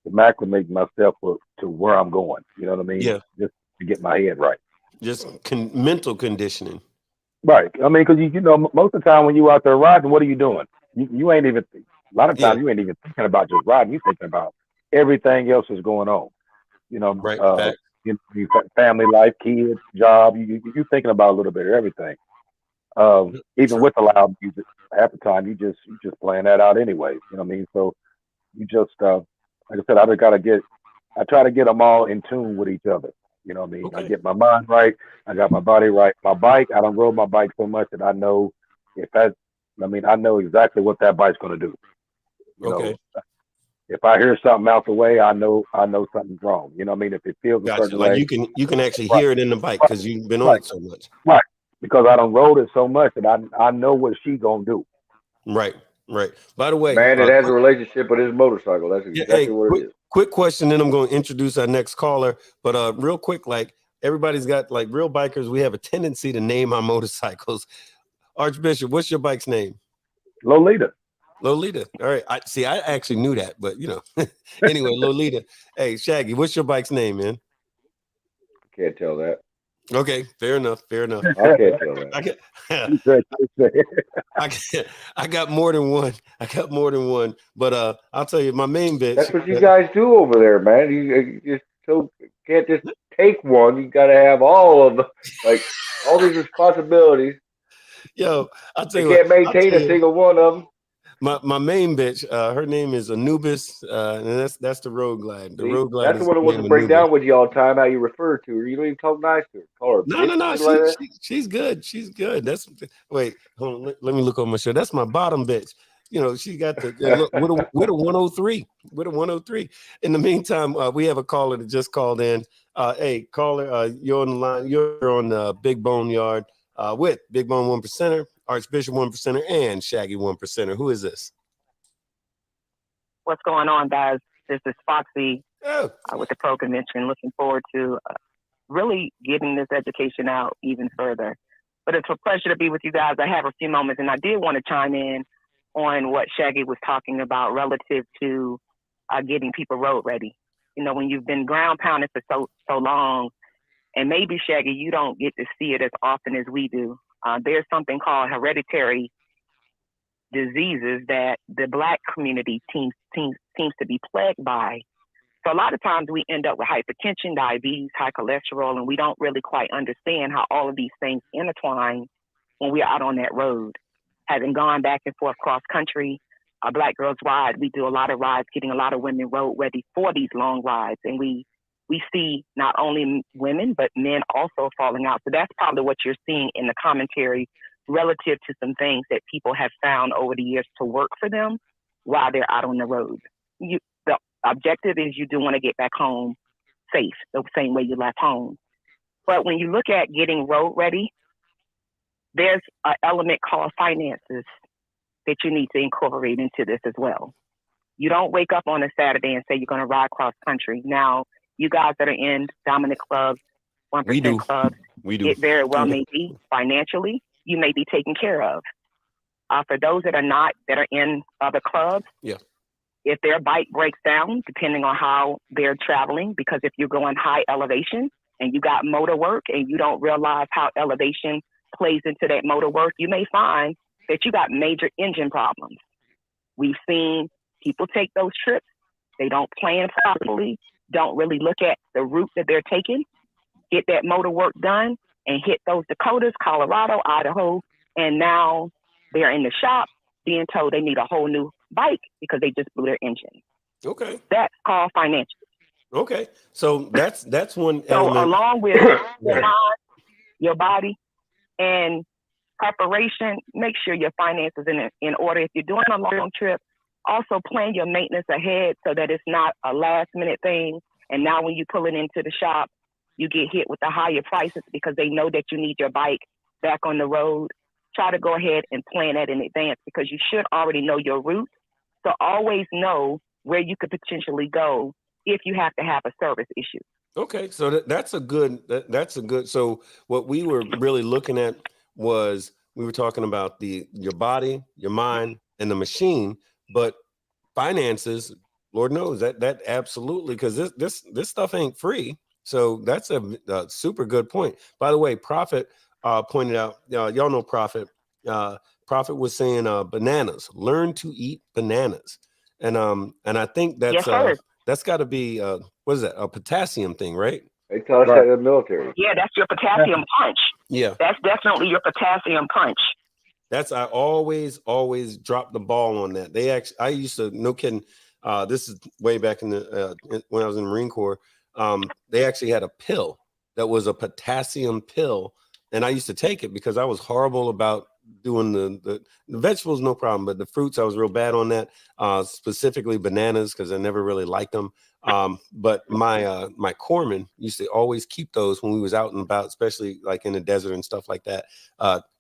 E: acclimating myself to where I'm going. You know what I mean?
D: Yeah.
E: Just to get my head right.
D: Just mental conditioning.
E: Right. I mean, because you know, most of the time when you out there riding, what are you doing? You ain't even. A lot of times you ain't even thinking about just riding. You thinking about everything else is going on. You know,
D: Right.
E: you family life, kids, job. You thinking about a little bit of everything. Even
D: True.
E: with the loud music, half the time you just playing that out anyway. You know what I mean? So you just like I said, I try to get them all in tune with each other. You know what I mean?
D: Okay.
E: I get my mind right. I got my body right. My bike, I don't rode my bike so much that I know I know exactly what that bike's going to do. You know, if I hear something out the way, I know something's wrong. You know what I mean? If it feels a
D: Gotcha.
E: certain
D: Like
E: way,
D: you can actually hear it in the bike because you've been on it so much.
E: right? Because I don't rode it so much that I know what she gonna do.
D: Right. By the way,
G: Man, it has a relationship with his motorcycle. That's exactly what it is.
D: Quick question, then I'm going to introduce our next caller. But real quick, like everybody's got, like real bikers, we have a tendency to name our motorcycles. Archbishop, what's your bike's name?
E: Lolita.
D: Lolita. All right. I actually knew that, but you know. Anyway, Lolita. Hey, Shaggy, what's your bike's name, man?
G: Can't tell that.
D: Okay, fair enough.
G: I can't tell
D: that. I got more than one. But I'll tell you, my main bitch.
G: That's what you guys do over there, man. You can't just take one. You got to have all of them, like all these responsibilities.
D: Yo, I'll tell you,
G: you can't maintain a single one of them.
D: My main bitch, her name is Anubis, and that's the Road Glide. The Road Glide.
G: That's the one that wants to break down with you all the time. How you refer to her? You don't even talk nice to her. Call her bitch.
D: No. She's good. She's good. Wait. Hold on, let me look on my show. That's my bottom bitch. You know, she got the with a 103. With a 103. In the meantime, we have a caller that just called in. Hey, caller, you're on the line. You're on Big Bone Yard with Big Bone 1%er. Archbishop 1%er and Shaggy 1%er. Who is this?
H: What's going on, guys? This is Foxy with the Pro Convention. Looking forward to really getting this education out even further. But it's a pleasure to be with you guys. I have a few moments, and I did want to chime in on what Shaggy was talking about relative to getting people road ready. You know, when you've been ground pounding for so long, and maybe, Shaggy, you don't get to see it as often as we do. There's something called hereditary diseases that the Black community seems to be plagued by. So a lot of times we end up with hypertension, diabetes, high cholesterol, and we don't really quite understand how all of these things intertwine when we're out on that road. Having gone back and forth cross country, Black Girls Ride, we do a lot of rides, getting a lot of women road ready for these long rides. And we see not only women, but men also falling out. So that's probably what you're seeing in the commentary relative to some things that people have found over the years to work for them while they're out on the road. The objective is you do want to get back home safe, the same way you left home. But when you look at getting road ready, there's an element called finances that you need to incorporate into this as well. You don't wake up on a Saturday and say you're going to ride cross country. Now, you guys that are in dominant clubs, 1% clubs, it very well may be financially, you may be taken care of. For those that are not, that are in other clubs, if their bike breaks down, depending on how they're traveling, because if you're going high elevation and you got motor work and you don't realize how elevation plays into that motor work, you may find that you got major engine problems. We've seen people take those trips. They don't plan properly, don't really look at the route that they're taking, get that motor work done, and hit those Dakotas, Colorado, Idaho, and now they're in the shop being told they need a whole new bike because they just blew their engine.
D: Okay.
H: That's called financial.
D: Okay. So that's one
H: so
D: element.
H: Along with your mind, your body, and preparation, make sure your finances in order. If you're doing a long trip, also plan your maintenance ahead so that it's not a last minute thing. And now when you pull it into the shop, you get hit with the higher prices because they know that you need your bike back on the road. Try to go ahead and plan that in advance because you should already know your route. So always know where you could potentially go if you have to have a service issue.
D: Okay, so that's a good. So what we were really looking at was we were talking about your body, your mind, and the machine, but finances. Lord knows that absolutely, because this stuff ain't free. So that's a super good point. By the way, Prophet pointed out. Y'all know Prophet. Prophet was saying bananas. Learn to eat bananas, and I think that's that's got to be what is that? A potassium thing, right?
G: They tell us that in the military.
H: Yeah, that's your potassium punch.
D: Yeah,
H: that's definitely your potassium punch.
D: I always drop the ball on that. I used to, no kidding. This is way back in the when I was in the Marine Corps. They actually had a pill that was a potassium pill, and I used to take it because I was horrible about doing the vegetables, no problem, but the fruits I was real bad on that. Specifically bananas because I never really liked them. But my corpsman used to always keep those when we was out and about, especially like in the desert and stuff like that.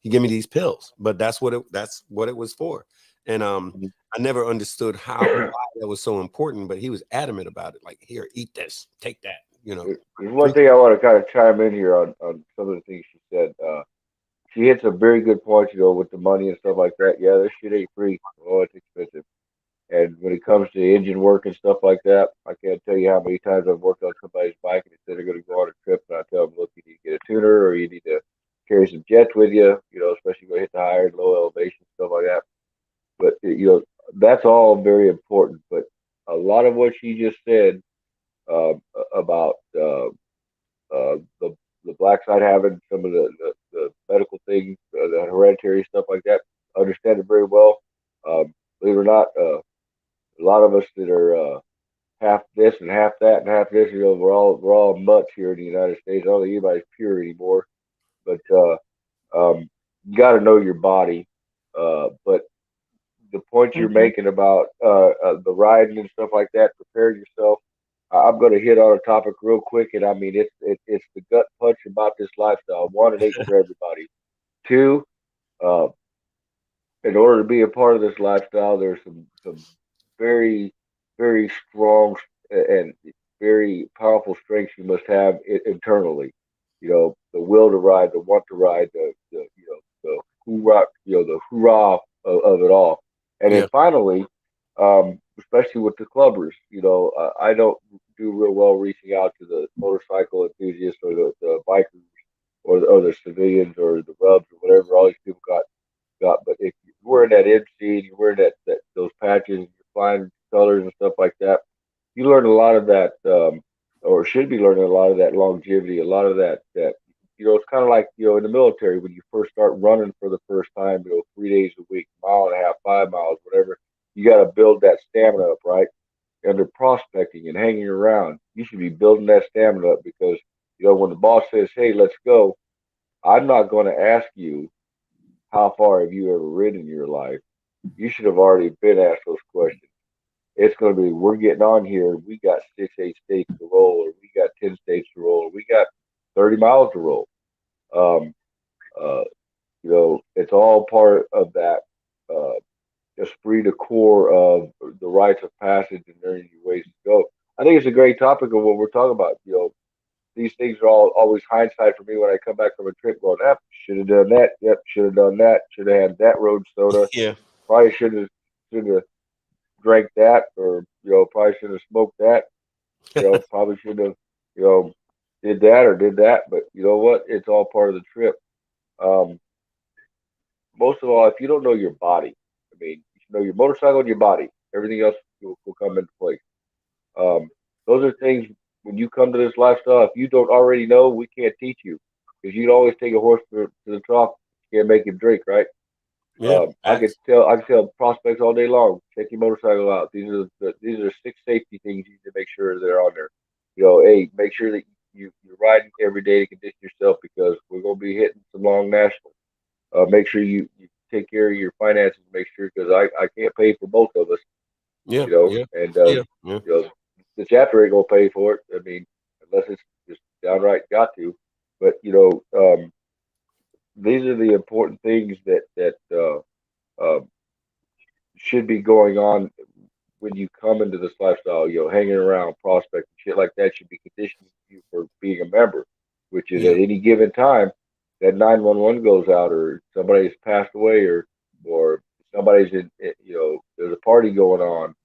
D: He gave me these pills, but that's what it was for. And I never understood why that was so important, but he was adamant about it. Like, here, eat this, take that.
G: There's one thing I want to kind of chime in here on some of the things she said. She hit some very good points, with the money and stuff like that. Yeah, this shit ain't free. Oh, it's expensive. And when it comes to engine work and stuff like that, I can't tell you how many times I've worked on somebody's bike and they said they're going to go on a trip, and I tell them, look, you need to get a tuner or you need to carry some jets with you, especially when you hit the higher and low elevation, stuff like that. But, that's all very important. But a lot of what she just said about the black side having some of the medical things, the hereditary stuff like that, I understand it very well. Believe it or not, a lot of us that are half this and half that and half this, we're all mutts here in the United States. I don't think anybody's pure anymore. But you got to know your body. But the point you're making about the riding and stuff like that, prepare yourself. I'm going to hit on a topic real quick, and I mean it's the gut punch about this lifestyle. One, it ain't for everybody. Two, in order to be a part of this lifestyle, there's some very, very strong and very powerful strengths you must have internally. The will to ride, the want to ride, the hoorah, the hoorah of it all. And then finally, especially with the clubbers, I don't do real well reaching out to the motorcycle enthusiasts or the bikers or the civilians or the rubs or whatever all these people got. But if you're wearing that MC and you're wearing those patches and you're flying colors and stuff like that, you learn a lot of that, or should be learning a lot of that longevity, a lot of that it's kind of like, in the military, when you first start running for the first time, 3 days a week, mile and a half, 5 miles, whatever, you got to build that stamina up, right? And they're prospecting and hanging around. You should be building that stamina up because, when the boss says, hey, let's go, I'm not going to ask you, how far have you ever ridden in your life? You should have already been asked those questions. It's going to be, we're getting on here. We got 6-8 states to roll, or we got 10 states to roll. Or we got 30 miles to roll. Um, it's all part of that esprit de corps of the rites of passage and learning your ways to go. I think it's a great topic of what we're talking about. These things are all always hindsight for me when I come back from a trip going, should have done that. Yep, should have done that. Should have had that road soda.
D: Yeah.
G: Probably should have drank that, or probably should have smoked that. Probably should have did that or did that. But you know what? It's all part of the trip. Um, Most of all, if you don't know your body, I mean, you know your motorcycle and your body, everything else will come into place. Um, those are things when you come to this lifestyle. If you don't already know, we can't teach you, because you'd always take a horse to the trough. You can't make him drink, right?
D: Yeah.
G: I could tell prospects all day long. Check your motorcycle out. These are 6 safety things you need to make sure they're on there. Hey, make sure that you're riding every day to condition yourself, because we're going to be hitting some long nationals. Make sure you take care of your finances. Make sure, because I can't pay for both of us.
D: Yeah. Yeah.
G: And
D: Yeah. Yeah.
G: the chapter ain't gonna pay for it. I mean, unless it's just downright got to. But these are the important things that should be going on when you come into this lifestyle. Hanging around, prospecting, shit like that should be conditioning you for being a member. Which is,
D: Yeah.
G: at any given time, that 911 goes out, or somebody's passed away, or somebody's in, there's a party going on.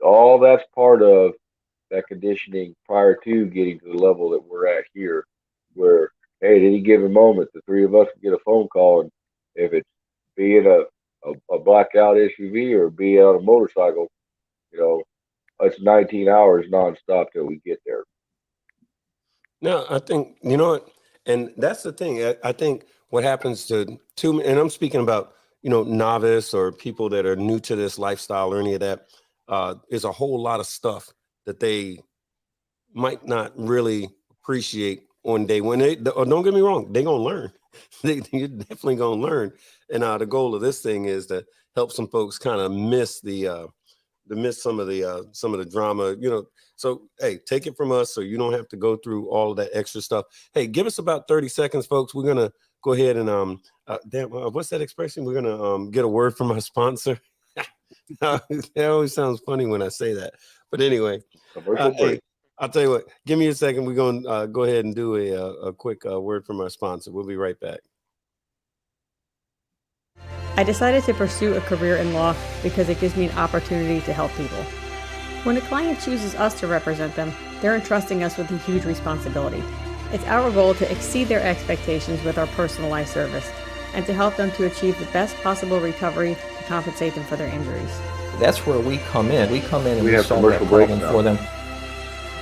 G: All that's part of that conditioning prior to getting to the level that we're at here, where, hey, at any given moment, the 3 of us can get a phone call, and if it's being a blacked out SUV or being on a motorcycle, it's 19 hours nonstop till we get there.
D: No, I think, you know what, and that's the thing. I think what happens to and I'm speaking about, novice or people that are new to this lifestyle or any of that, is a whole lot of stuff that they might not really appreciate on day one. Don't get me wrong, they're gonna learn. You're definitely gonna learn. And the goal of this thing is to help some folks kind of miss some of the drama, So hey, take it from us, so you don't have to go through all of that extra stuff. Hey, give us about 30 seconds, folks. We're gonna go ahead and what's that expression? We're gonna get a word from our sponsor. That always sounds funny when I say that. But anyway,
G: Commercial break.
D: hey, I'll tell you what, give me a second. We're gonna go ahead and do a quick word from our sponsor. We'll be right back.
B: I decided to pursue a career in law because it gives me an opportunity to help people. When a client chooses us to represent them, they're entrusting us with a huge responsibility. It's our goal to exceed their expectations with our personalized service and to help them to achieve the best possible recovery to compensate them for their injuries.
C: That's where we come in. We come in and we
G: have
C: solve that
G: commercial breaks
C: problem
G: now
C: for them,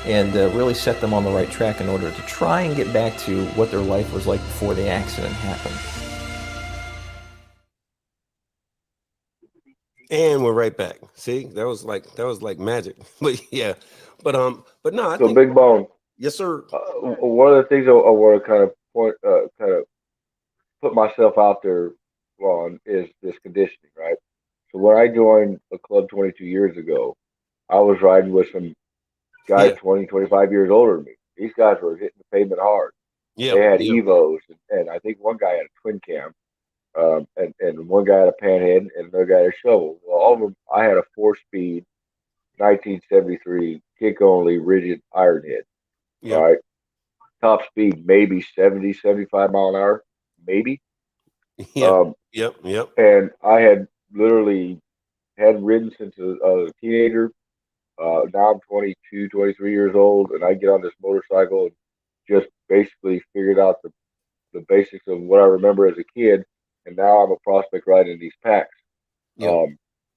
C: and really set them on the right track in order to try and get back to what their life was like before the accident happened.
D: And we're right back. See, that was like magic. But yeah, but no, I
G: So,
D: think,
G: Big Bone,
D: yes, sir.
G: one of the things I want to kind of put myself out there on is this conditioning, right? So when I joined the club 22 years ago, I was riding with some guys
D: Yeah,
G: 20, 25 years older than me. These guys were hitting the pavement hard.
D: yeah,
G: They had
D: yeah,
G: Evos, and I think one guy had a twin cam, and one guy had a panhead, and another guy had a shovel. Well, all of them, I had a 4-speed 1973 kick only rigid iron head. All
D: yep,
G: right. Top speed, maybe 70, 75 mile an hour, maybe.
D: yep,
G: Um,
D: yep, yep,
G: and I had literally had ridden since a teenager. Now I'm 22, 23 years old, and I get on this motorcycle and just basically figured out the basics of what I remember as a kid. And now I'm a prospect riding these packs.
D: yep,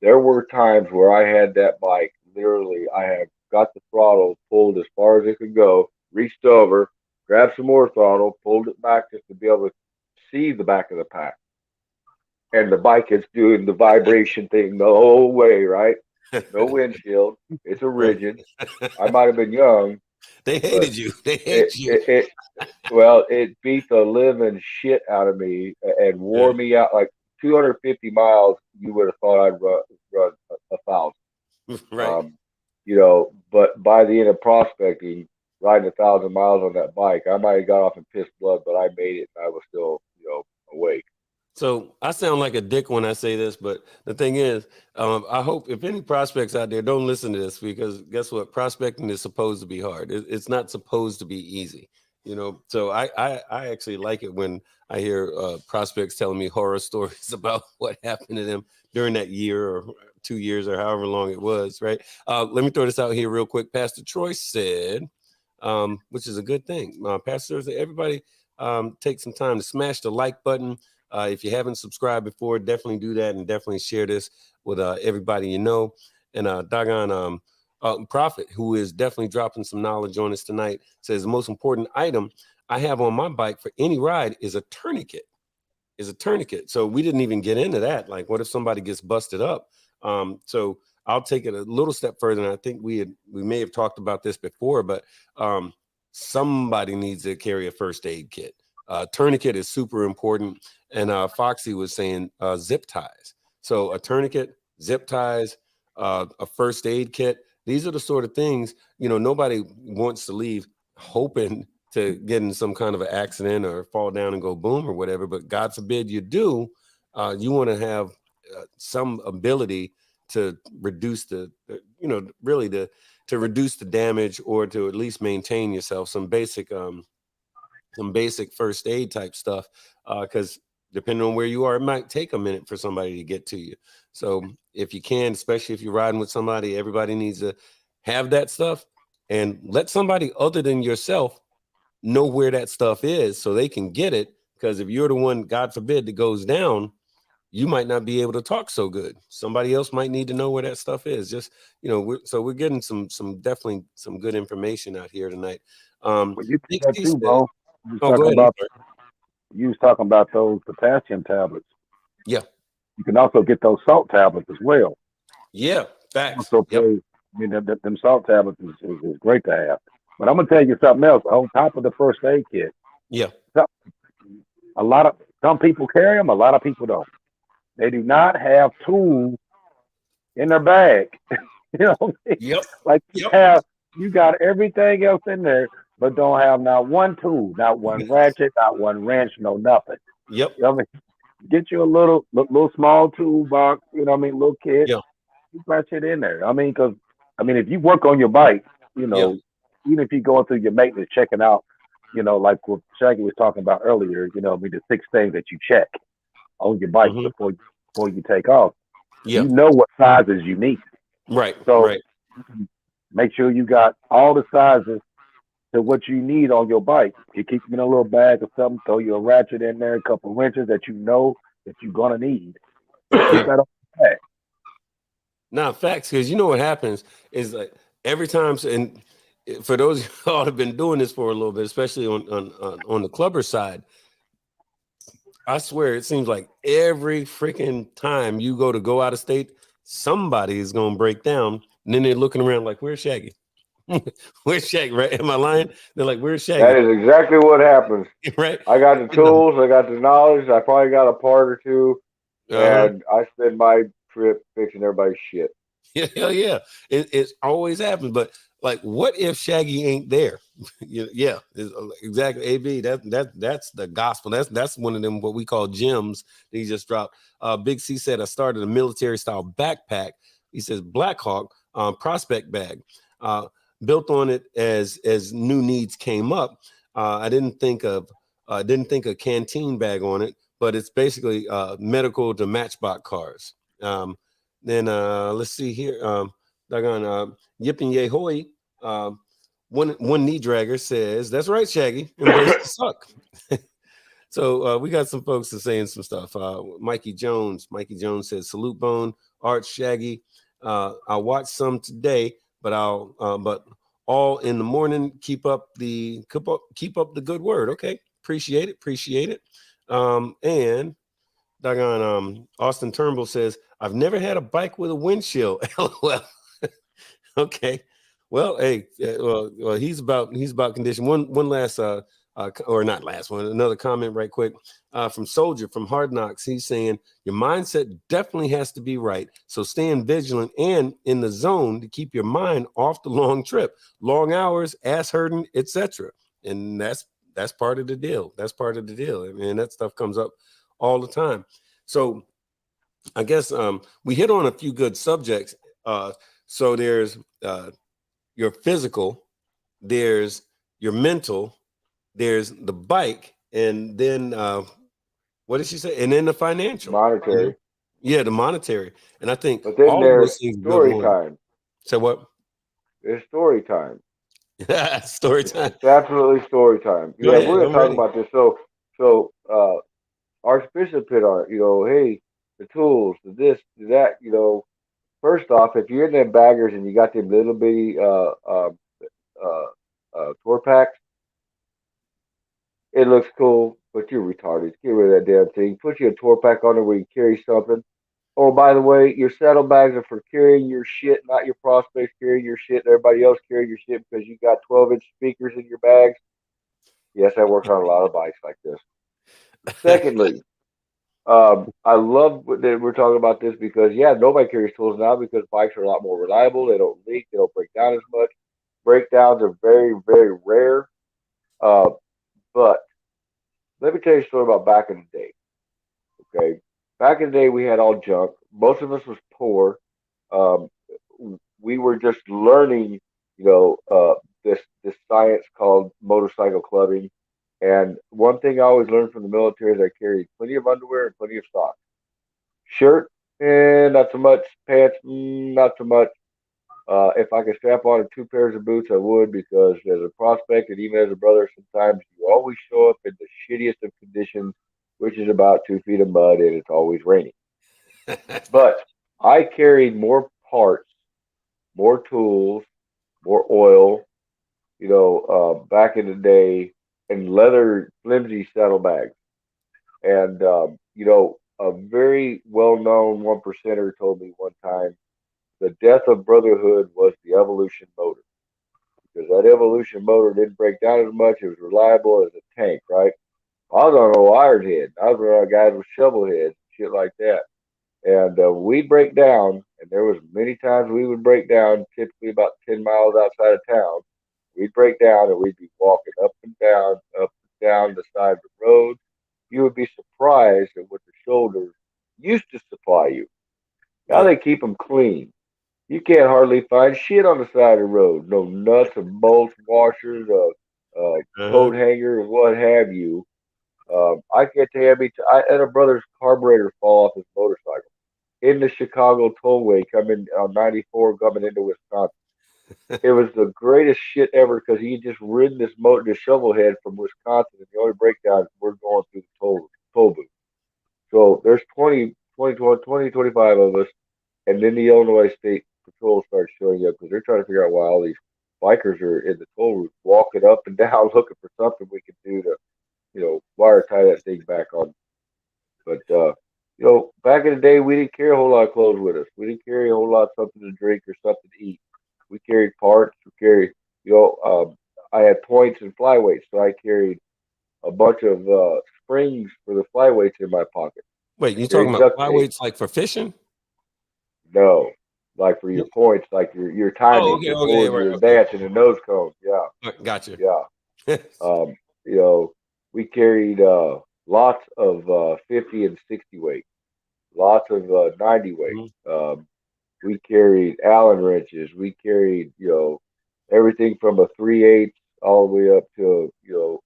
G: There were times where I had that bike, literally, I have got the throttle pulled as far as it could go, reached over, grabbed some more throttle, pulled it back just to be able to see the back of the pack. And the bike is doing the vibration thing the whole way, right? No windshield. It's a
D: right.
G: rigid. I might have been young,
D: They
G: but
D: hated you. They
G: it,
D: hate you.
G: it, it beat the living shit out of me and
D: Yeah,
G: wore me out. Like 250 miles, you would have thought I'd run 1,000.
D: right.
G: But by the end of prospecting, riding 1,000 miles on that bike. I might have got off and pissed blood, but I made it and I was still, awake.
D: So I sound like a dick when I say this, but the thing is, I hope if any prospects out there, don't listen to this, because guess what? Prospecting is supposed to be hard. It's not supposed to be easy, So I actually like it when I hear prospects telling me horror stories about what happened to them during that year or 2 years or however long it was, right? Let me throw this out here real quick. Pastor Troy said, which is a good thing. Pastor said, everybody take some time to smash the like button. If you haven't subscribed before, definitely do that, and definitely share this with everybody you know. And doggone Prophet, who is definitely dropping some knowledge on us tonight, says the most important item I have on my bike for any ride is a tourniquet. So we didn't even get into that. Like, what if somebody gets busted up? So I'll take it a little step further. And I think we may have talked about this before, but somebody needs to carry a first aid kit. Tourniquet is super important. And Foxy was saying zip ties. So a tourniquet, zip ties, a first aid kit. These are the sort of things, nobody wants to leave hoping to get in some kind of an accident or fall down and go boom or whatever. But God forbid you do, you want to have some ability to reduce to reduce the damage, or to at least maintain yourself, some basic first aid type stuff, because depending on where you are, it might take a minute for somebody to get to you. So if you can, especially if you're riding with somebody, everybody needs to have that stuff, and let somebody other than yourself know where that stuff is so they can get it. Because if you're the one, God forbid, that goes down, you might not be able to talk so good. Somebody else might need to know where that stuff is. Just, we're getting some definitely some good information out here tonight.
E: Well, you
D: Big
E: did that
D: C
E: too,
D: said,
E: bro. You was talking about those potassium tablets.
D: Yeah.
E: You can also get those salt tablets as well.
D: Yeah, facts.
E: So them salt tablets is great to have. But I'm gonna tell you something else on top of the first aid kit.
D: Yeah.
E: Some people carry them, a lot of people don't. They do not have tools in their bag.
D: Yep.
E: Like you got everything else in there, but don't have not one tool, not one ratchet, not one wrench, no nothing.
D: Yep.
E: Get you a little small toolbox, little kit.
D: Yeah.
E: You got shit in there. Because if you work on your bike, even if you go through your maintenance, checking out, like what Shaggy was talking about earlier, the 6 things that you check on your bike before you take off.
D: Yeah.
E: You know what sizes you need.
D: Right.
E: So
D: right.
E: Make sure you got all the sizes to what you need on your bike. You keep them in a little bag or something, throw you a ratchet in there, a couple of wrenches that that you're gonna need. Keep that on the bag.
D: Now, facts, because what happens is, like, every time, and for those of y'all that have been doing this for a little bit, especially on the clubber side, I swear it seems like every freaking time you go out of state, somebody is gonna break down, and then they're looking around like, "Where's Shaggy? Where's Shaggy?" Right? Am I lying? They're like, "Where's Shaggy?"
G: That is exactly what happens.
D: Right?
G: I got the tools, I got the knowledge, I probably got a part or two, and I spend my trip fixing everybody's shit.
D: Yeah, hell yeah. It always happens. But, like, what if Shaggy ain't there? Yeah, exactly. AB, that's the gospel. That's one of them what we call gems that he just dropped. Big C said, I started a military style backpack. He says Black Hawk prospect bag. Built on it as new needs came up. I didn't think of a canteen bag on it, but it's basically medical to Matchbox cars. Then let's see here. Yippin' Yehoy. One knee dragger says, "That's right, Shaggy. Embrace the suck." So we got some folks that saying some stuff. Mikey Jones says, "Salute Bone, Art, Shaggy. I'll watch some today, but but all in the morning. Keep up the good word. Okay, appreciate it. And Austin Turnbull says, I've never had a bike with a windshield. LOL. Okay. Well, hey, well, he's about condition. One last or not last one, another comment right quick from Soldier from Hard Knocks. He's saying your mindset definitely has to be right. So staying vigilant and in the zone to keep your mind off the long trip, long hours, ass hurting, etc. And that's part of the deal. That's part of the deal. I mean, that stuff comes up all the time. So I guess we hit on a few good subjects. So there's your physical, there's your mental, there's the bike, and then what did she say? And then the financial,
G: monetary.
D: Yeah, the monetary. And I think
G: But then
D: all of
G: there's
D: those things are good
G: story
D: ones.
G: time.
D: So what?
G: There's story time.
D: Story time.
G: It's absolutely story time.
D: Go
G: Yeah,
D: ahead,
G: we're gonna
D: I'm
G: talk
D: ready.
G: about this. So Archbishop hit on it. Hey, the tools, the this, the that. First off, if you're in them baggers and you got them little bitty tour packs, it looks cool, but you're retarded. Get rid of that damn thing. Put you a tour pack on there where you carry something. Oh, by the way, your saddlebags are for carrying your shit, not your prospects carrying your shit and everybody else carrying your shit because you got 12-inch speakers in your bags. Yes, I work on a lot of bikes like this. Secondly, I love that we're talking about this because, yeah, nobody carries tools now because bikes are a lot more reliable. They don't leak. They don't break down as much. Breakdowns are very, very rare. Uh, but let me tell you a story about back in the day. Okay, back in the day, we had all junk. Most of us was poor. Um, we were just learning, this science called motorcycle clubbing. And one thing I always learned from the military is I carried plenty of underwear and plenty of socks. Shirt, not so much. Pants, not so much. If I could strap on 2 pairs of boots, I would because as a prospect and even as a brother, sometimes you always show up in the shittiest of conditions, which is about 2 feet of mud and it's always raining. But I carried more parts, more tools, more oil, back in the day in leather flimsy saddlebags. And, a very well known one percenter told me one time the death of Brotherhood was the evolution motor. Because that evolution motor didn't break down as much, it was reliable as a tank, right? I was on a wired head. I was around guys with shovel heads, shit like that. And we'd break down, and there was many times we would break down, typically about 10 miles outside of town. We'd break down and we'd be walking up and down the side of the road. You would be surprised at what the shoulders used to supply you. Now they keep them clean. You can't hardly find shit on the side of the road. No nuts and bolts, washers, coat hanger, what have you. I get to have I had a brother's carburetor fall off his motorcycle in the Chicago tollway coming on 94 coming into Wisconsin. It was the greatest shit ever because he just ridden this shovel head from Wisconsin, and the only breakdown we're going through the toll booth. So there's 25 of us, and then the Illinois State Patrol starts showing up because they're trying to figure out why all these bikers are in the toll booth walking up and down looking for something we can do to, wire tie that thing back on. But back in the day, we didn't carry a whole lot of clothes with us. We didn't carry a whole lot of something to drink or something to eat. We carried parts. We carried, I had points and flyweights, so I carried a bunch of springs for the flyweights in my pocket.
D: Wait, you talking about flyweights like for fishing?
G: No, like for your points, like your timing,
D: okay,
G: your
D: okay,
G: forward, your advance, and the nose cone. Yeah,
D: gotcha.
G: Yeah. We carried lots of 50 and 60 weight, lots of 90 weight. We carried Allen wrenches. We carried, everything from a 3/8 all the way up to,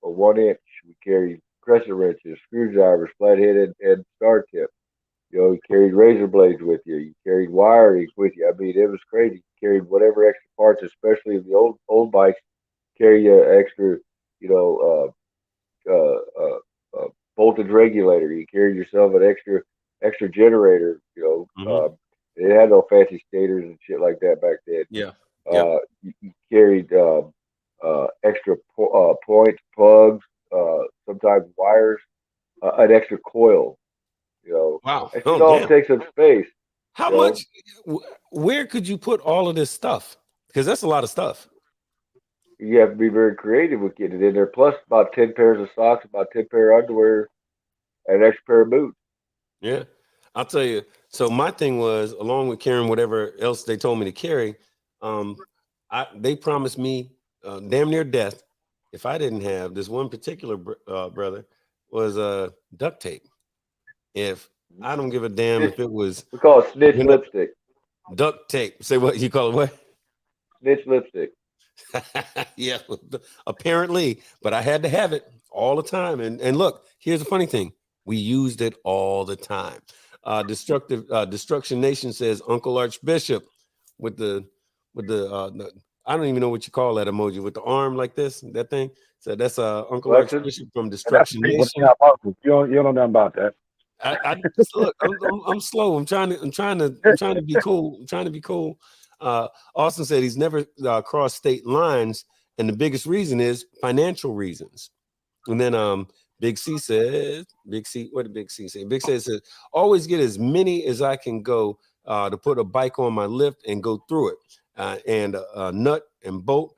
G: a 1 inch. We carried crescent wrenches, screwdrivers, flathead and star tip. You carried razor blades with you. You carried wiring with you. I mean, it was crazy. You carried whatever extra parts, especially the old bikes, carry extra, voltage regulator. You carried yourself an extra generator. They had no fancy skaters and shit like that back then.
D: Yeah.
G: You carried extra points, plugs, sometimes wires, an extra coil.
D: Wow.
G: It all takes up space.
D: How much? Where could you put all of this stuff? Because that's a lot of stuff.
G: you have to be very creative with getting it in there. Plus, about 10 pairs of socks, about 10 pair of underwear, and an extra pair of boots.
D: Yeah, I'll tell you. So my thing was, along with carrying whatever else they told me to carry, they promised me damn near death if I didn't have this one particular brother was duct tape. If I don't give a damn if it was,
G: we call it snitch lipstick.
D: Duct tape. Say what you call it? What?
G: Snitch lipstick.
D: Yeah, apparently, but I had to have it all the time. And look, here's the funny thing: we used it all the time. Destruction Nation says Uncle Archbishop with the I don't even know what you call that emoji with the arm like this, that thing. So that's Uncle Archbishop from Destruction Nation.
E: You don't know nothing about that.
D: Look, I'm slow. I'm trying to be cool. I'm trying to be cool. Austin said he's never crossed state lines, and the biggest reason is financial reasons. And then Big C says, what did Big C say? Big C says, always get as many as I can go to put a bike on my lift and go through it, and nut and bolt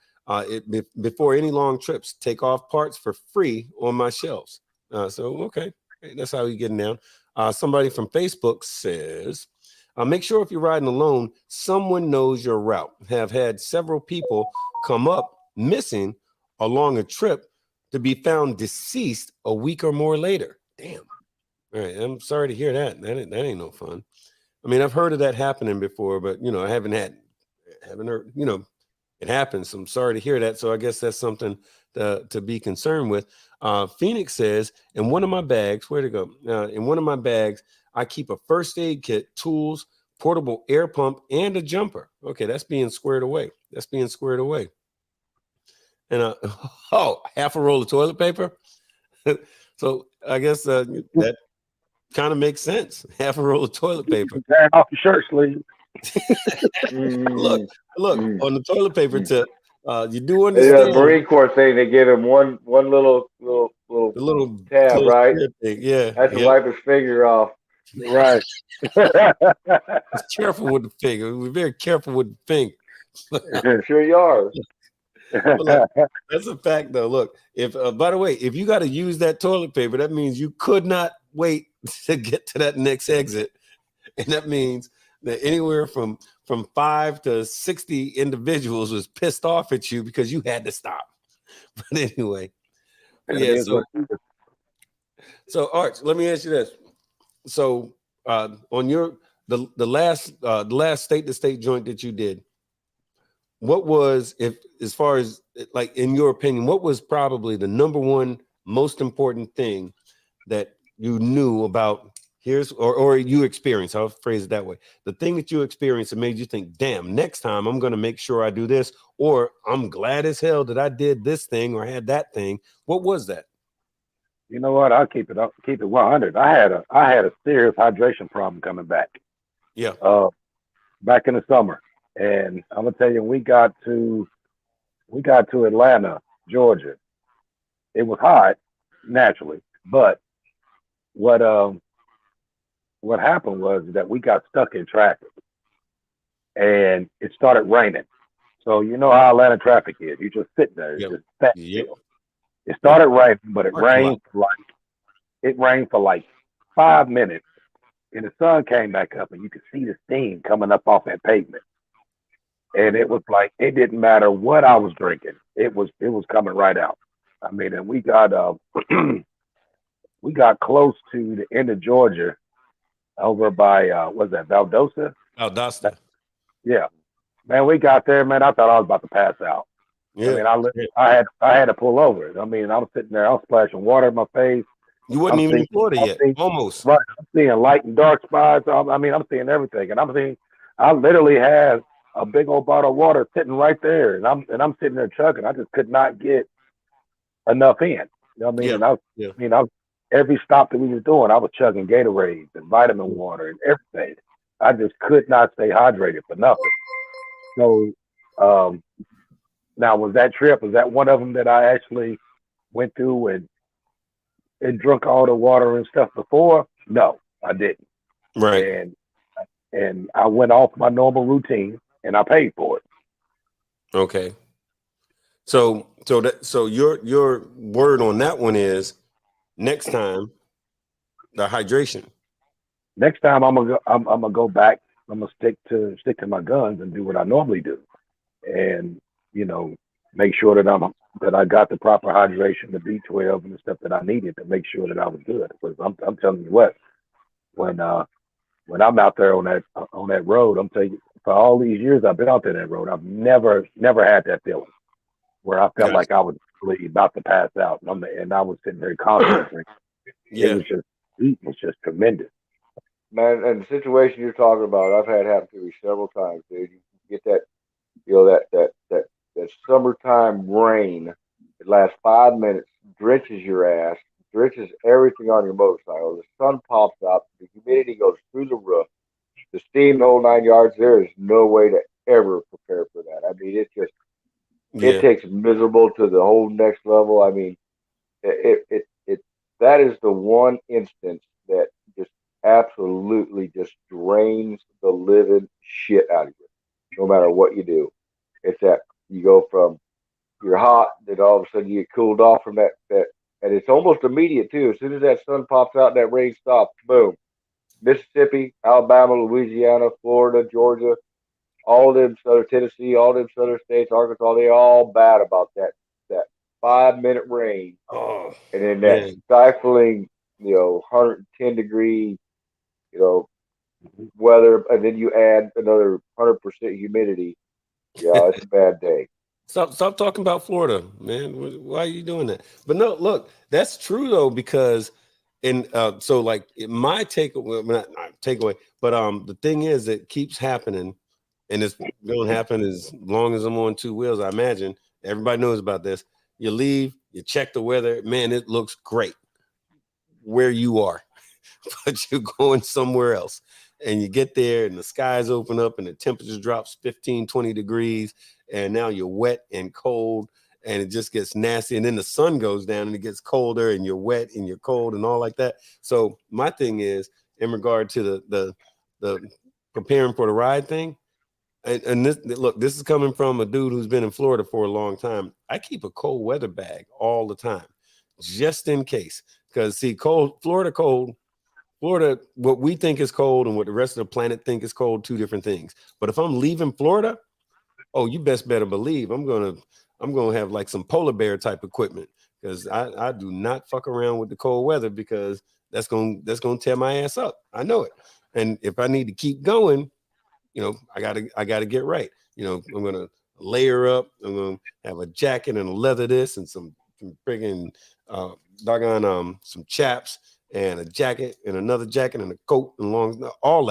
D: before any long trips. Take off parts for free on my shelves. So okay, that's how you getting down. Somebody from Facebook says, make sure if you're riding alone, someone knows your route. Have had several people come up missing along a trip to be found deceased a week or more later. Damn. All right. I'm sorry to hear that. That ain't no fun. I mean, I've heard of that happening before, but I haven't heard, it happens. So I'm sorry to hear that. So I guess that's something to be concerned with. Phoenix says, in one of my bags, where'd it go? In one of my bags, I keep a first aid kit, tools, portable air pump, and a jumper. Okay, that's being squared away. And half a roll of toilet paper. So I guess that kind of makes sense. Half a roll of toilet paper.
E: Off your shirt sleeve.
D: Look, on the toilet paper tip. You do understand
G: the Marine Corps thing. They give him one little tab, right?
D: Thing. Yeah,
G: that's to wipe his finger off.
E: Right.
D: Be careful with the finger. We're very careful with the finger.
G: Sure you are.
D: Look, that's a fact, though. Look, if by the way, if you got to use that toilet paper, that means you could not wait to get to that next exit, and that means that anywhere from 5 to 60 individuals was pissed off at you because you had to stop. But anyway, yeah. So Arch, let me ask you this. So on the last state to state joint that you did, what was, as far as like in your opinion, what was probably the number one most important thing that you knew about? Or you experienced, I'll phrase it that way. The thing that you experienced that made you think, damn, next time I'm going to make sure I do this, or I'm glad as hell that I did this thing or had that thing. What was that?
E: You know what? I'll keep it 100. I had a serious hydration problem coming back.
D: Yeah.
E: Back in the summer. And I'm gonna tell you, we got to Atlanta, Georgia. It was hot, naturally, but what happened was that we got stuck in traffic, and it started raining. So you know how Atlanta traffic is. You just sit there, it's just fat still. It started raining, but it rained for like 5 minutes, and the sun came back up, and you could see the steam coming up off that pavement. And it was like, it didn't matter what I was drinking. It was coming right out. I mean, and we got we got close to the end of Georgia over by what's that, Valdosta?
D: Valdosta.
E: Yeah. Man, we got there, man. I thought I was about to pass out.
D: Yeah.
E: I mean, I had to pull over. I mean, I was sitting there, I was splashing water in my face.
D: You wasn't even in Florida yet. Almost.
E: Right. I'm seeing light and dark spots. I mean, I'm seeing everything. And I literally had a big old bottle of water sitting right there, and I'm sitting there chugging. I just could not get enough in. You know what I mean? And I was every stop that we was doing, I was chugging Gatorades and vitamin water and everything. I just could not stay hydrated for nothing. So now was that one of them that I actually went through and drunk all the water and stuff before? No, I didn't.
D: Right.
E: And I went off my normal routine, and I paid for it.
D: Okay. So your word on that one is next time the hydration.
E: Next time I'm gonna go back. I'm gonna stick to my guns and do what I normally do, and make sure that I got the proper hydration, the B12, and the stuff that I needed to make sure that I was good. Because I'm telling you what, when I'm out there on that road, I'm telling you, for all these years I've been out there that road, I've never had that feeling where I felt like I was really about to pass out, and I was sitting there concentrating.
D: Yeah.
E: It was just heat was just tremendous.
G: Man, and the situation you're talking about, I've had happen to me several times, dude. You get that, that summertime rain. It lasts 5 minutes, drenches your ass, drenches everything on your motorcycle. The sun pops out, the humidity goes through the roof, the steam, the whole 9 yards. There is no way to ever prepare for that. I mean, it takes miserable to the whole next level. I mean, it that is the one instance that just absolutely just drains the living shit out of you, no matter what you do. It's that you go from you're hot, then all of a sudden you get cooled off from that, and it's almost immediate too. As soon as that sun pops out, and that rain stops, boom. Mississippi, Alabama, Louisiana, Florida, Georgia, all them southern Tennessee, all them southern states, Arkansas, they all bad about that 5 minute rain.
D: Oh,
G: and then that stifling, 110-degree, weather, and then you add another 100% humidity. Yeah, it's a bad day.
D: Stop talking about Florida, man. Why are you doing that? But no, look, that's true though, because so like my takeaway, not takeaway, but the thing is, it keeps happening, and it's going to happen as long as I'm on two wheels. I imagine everybody knows about this. You leave, you check the weather, man, it looks great where you are, but you're going somewhere else. And you get there and the skies open up and the temperature drops 15, 20 degrees. And now you're wet and cold and it just gets nasty. And then the sun goes down and it gets colder and you're wet and you're cold and all like that. So my thing is in regard to the preparing for the ride thing. And this, look, this is coming from a dude who's been in Florida for a long time. I keep a cold weather bag all the time, just in case. Because see, Florida, what we think is cold and what the rest of the planet think is cold, two different things. But if I'm leaving Florida, oh, you best better believe I'm gonna have like some polar bear type equipment, because I do not fuck around with the cold weather, because that's gonna tear my ass up. I know it. And if I need to keep going, I gotta get right. I'm gonna layer up. I'm gonna have a jacket and a leather this and some friggin' doggone some chaps and a jacket and another jacket and a coat and all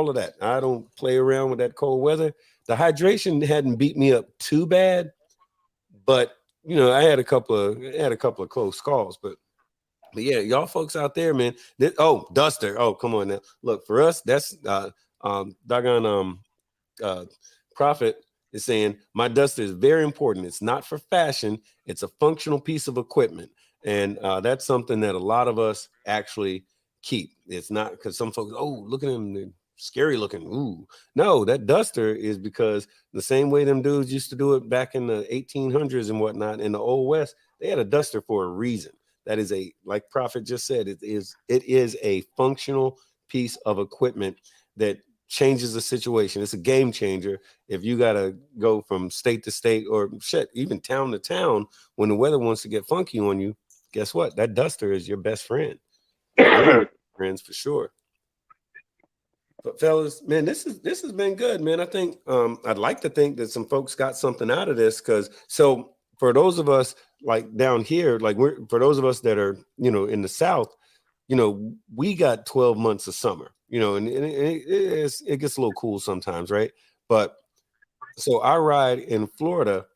D: of that. I don't play around with that cold weather. The hydration hadn't beat me up too bad, but I had a couple of close calls. But yeah, y'all folks out there, man. Duster. Oh, come on now. Look, for us, that's doggone Prophet is saying my duster is very important. It's not for fashion. It's a functional piece of equipment. And that's something that a lot of us actually keep. It's not because some folks, look at them, they're scary looking. Ooh, no, that duster is because the same way them dudes used to do it back in the 1800s and whatnot in the Old West, they had a duster for a reason. That is like Prophet just said, it is a functional piece of equipment that changes the situation. It's a game changer. If you got to go from state to state or even town to town, when the weather wants to get funky on you, guess what? That duster is your best friend. Friends for sure. But fellas, man, this has been good, man. I think I'd like to think that some folks got something out of this, because so for those of us like down here, like for those of us that are in the South, we got 12 months of summer, and it gets a little cool sometimes, right? But so our ride in Florida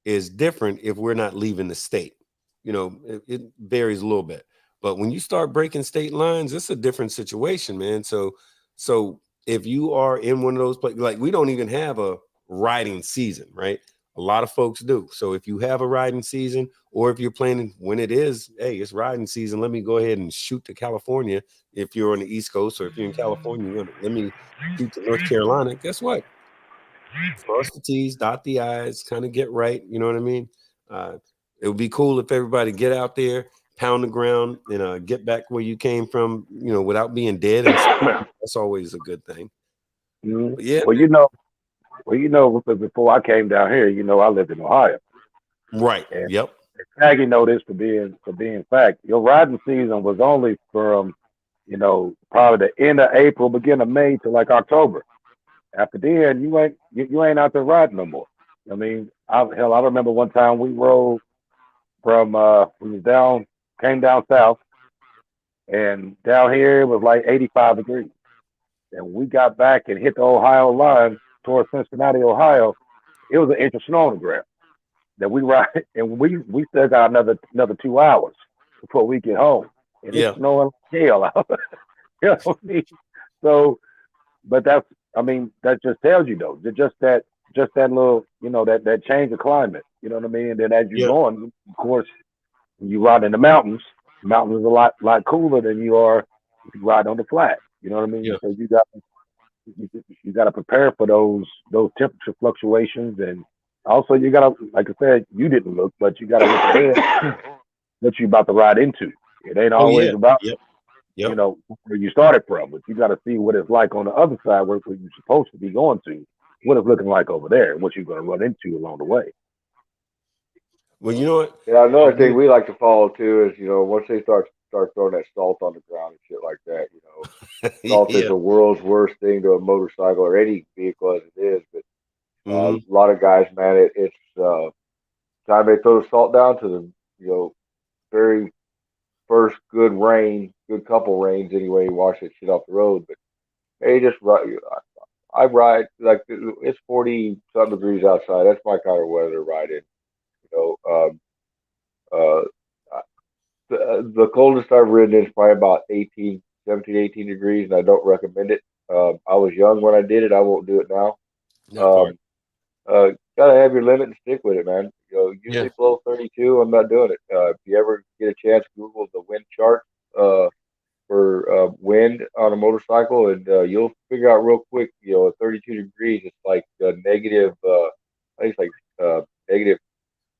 D: is different if we're not leaving the state. It varies a little bit. But when you start breaking state lines, it's a different situation, man. So if you are in one of those places, like we don't even have a riding season, right? A lot of folks do. So if you have a riding season, or if you're planning when it is, hey, it's riding season, let me go ahead and shoot to California. If you're on the East Coast, or if you're in California, let me shoot to North Carolina. Guess what? Cross the T's, dot the I's, kind of get right. You know what I mean? It would be cool if everybody get out there, pound the ground, and get back where you came from, without being dead. And that's always a good thing.
E: Mm-hmm.
D: But yeah,
E: because before I came down here, I lived in Ohio.
D: right.
E: And
D: Yep.
E: Shaggy know this for being fact. Your riding season was only from, probably the end of April, beginning of May to like October. After then, you ain't out there riding no more. I mean, I remember one time we rode from came down south, and down here it was like 85 degrees. And we got back and hit the Ohio line towards Cincinnati, Ohio. It was an inch of snow on the ground that we ride, and we still got another 2 hours before we get home, and it's
D: Yeah.
E: snowing like hell out. You know what I mean? So, but that just tells you though, just that little, that change of climate. You know what I mean? And then as you're
D: Yeah.
E: going, of course, when you ride in the mountains is a lot cooler than you are if you ride on the flat. You know what I mean?
D: Yeah.
E: So you got to prepare for those temperature fluctuations, and also you got to, like I said, you didn't look, but you got to look ahead what you about to ride into. It ain't
D: Oh
E: always
D: yeah.
E: about
D: Yep.
E: where you started from, but you got to see what it's like on the other side where you're supposed to be going to, what it's looking like over there, and what you're going to run into along the way.
D: Well, you know what?
G: Yeah, another thing we like to follow too is, once they start throwing that salt on the ground and shit like that, salt is
D: Yeah.
G: the world's worst thing to a motorcycle or any vehicle as it is. But
D: Mhm.
G: a lot of guys, man, it's time they throw the salt down to the very first good couple rains anyway, wash that shit off the road. But hey, just ride. I ride like it's 40 something degrees outside. That's my kind of weather to ride in. You know, uh, the coldest I've ridden is probably about 17, 18 degrees, and I don't recommend it. I was young when I did it. I won't do it now.
D: That part.
G: Gotta have your limit and stick with it, man. Usually
D: Yeah.
G: below 32, I'm not doing it. If you ever get a chance, Google the wind chart for wind on a motorcycle, and you'll figure out real quick. At 32 degrees, it's like negative. I think it's like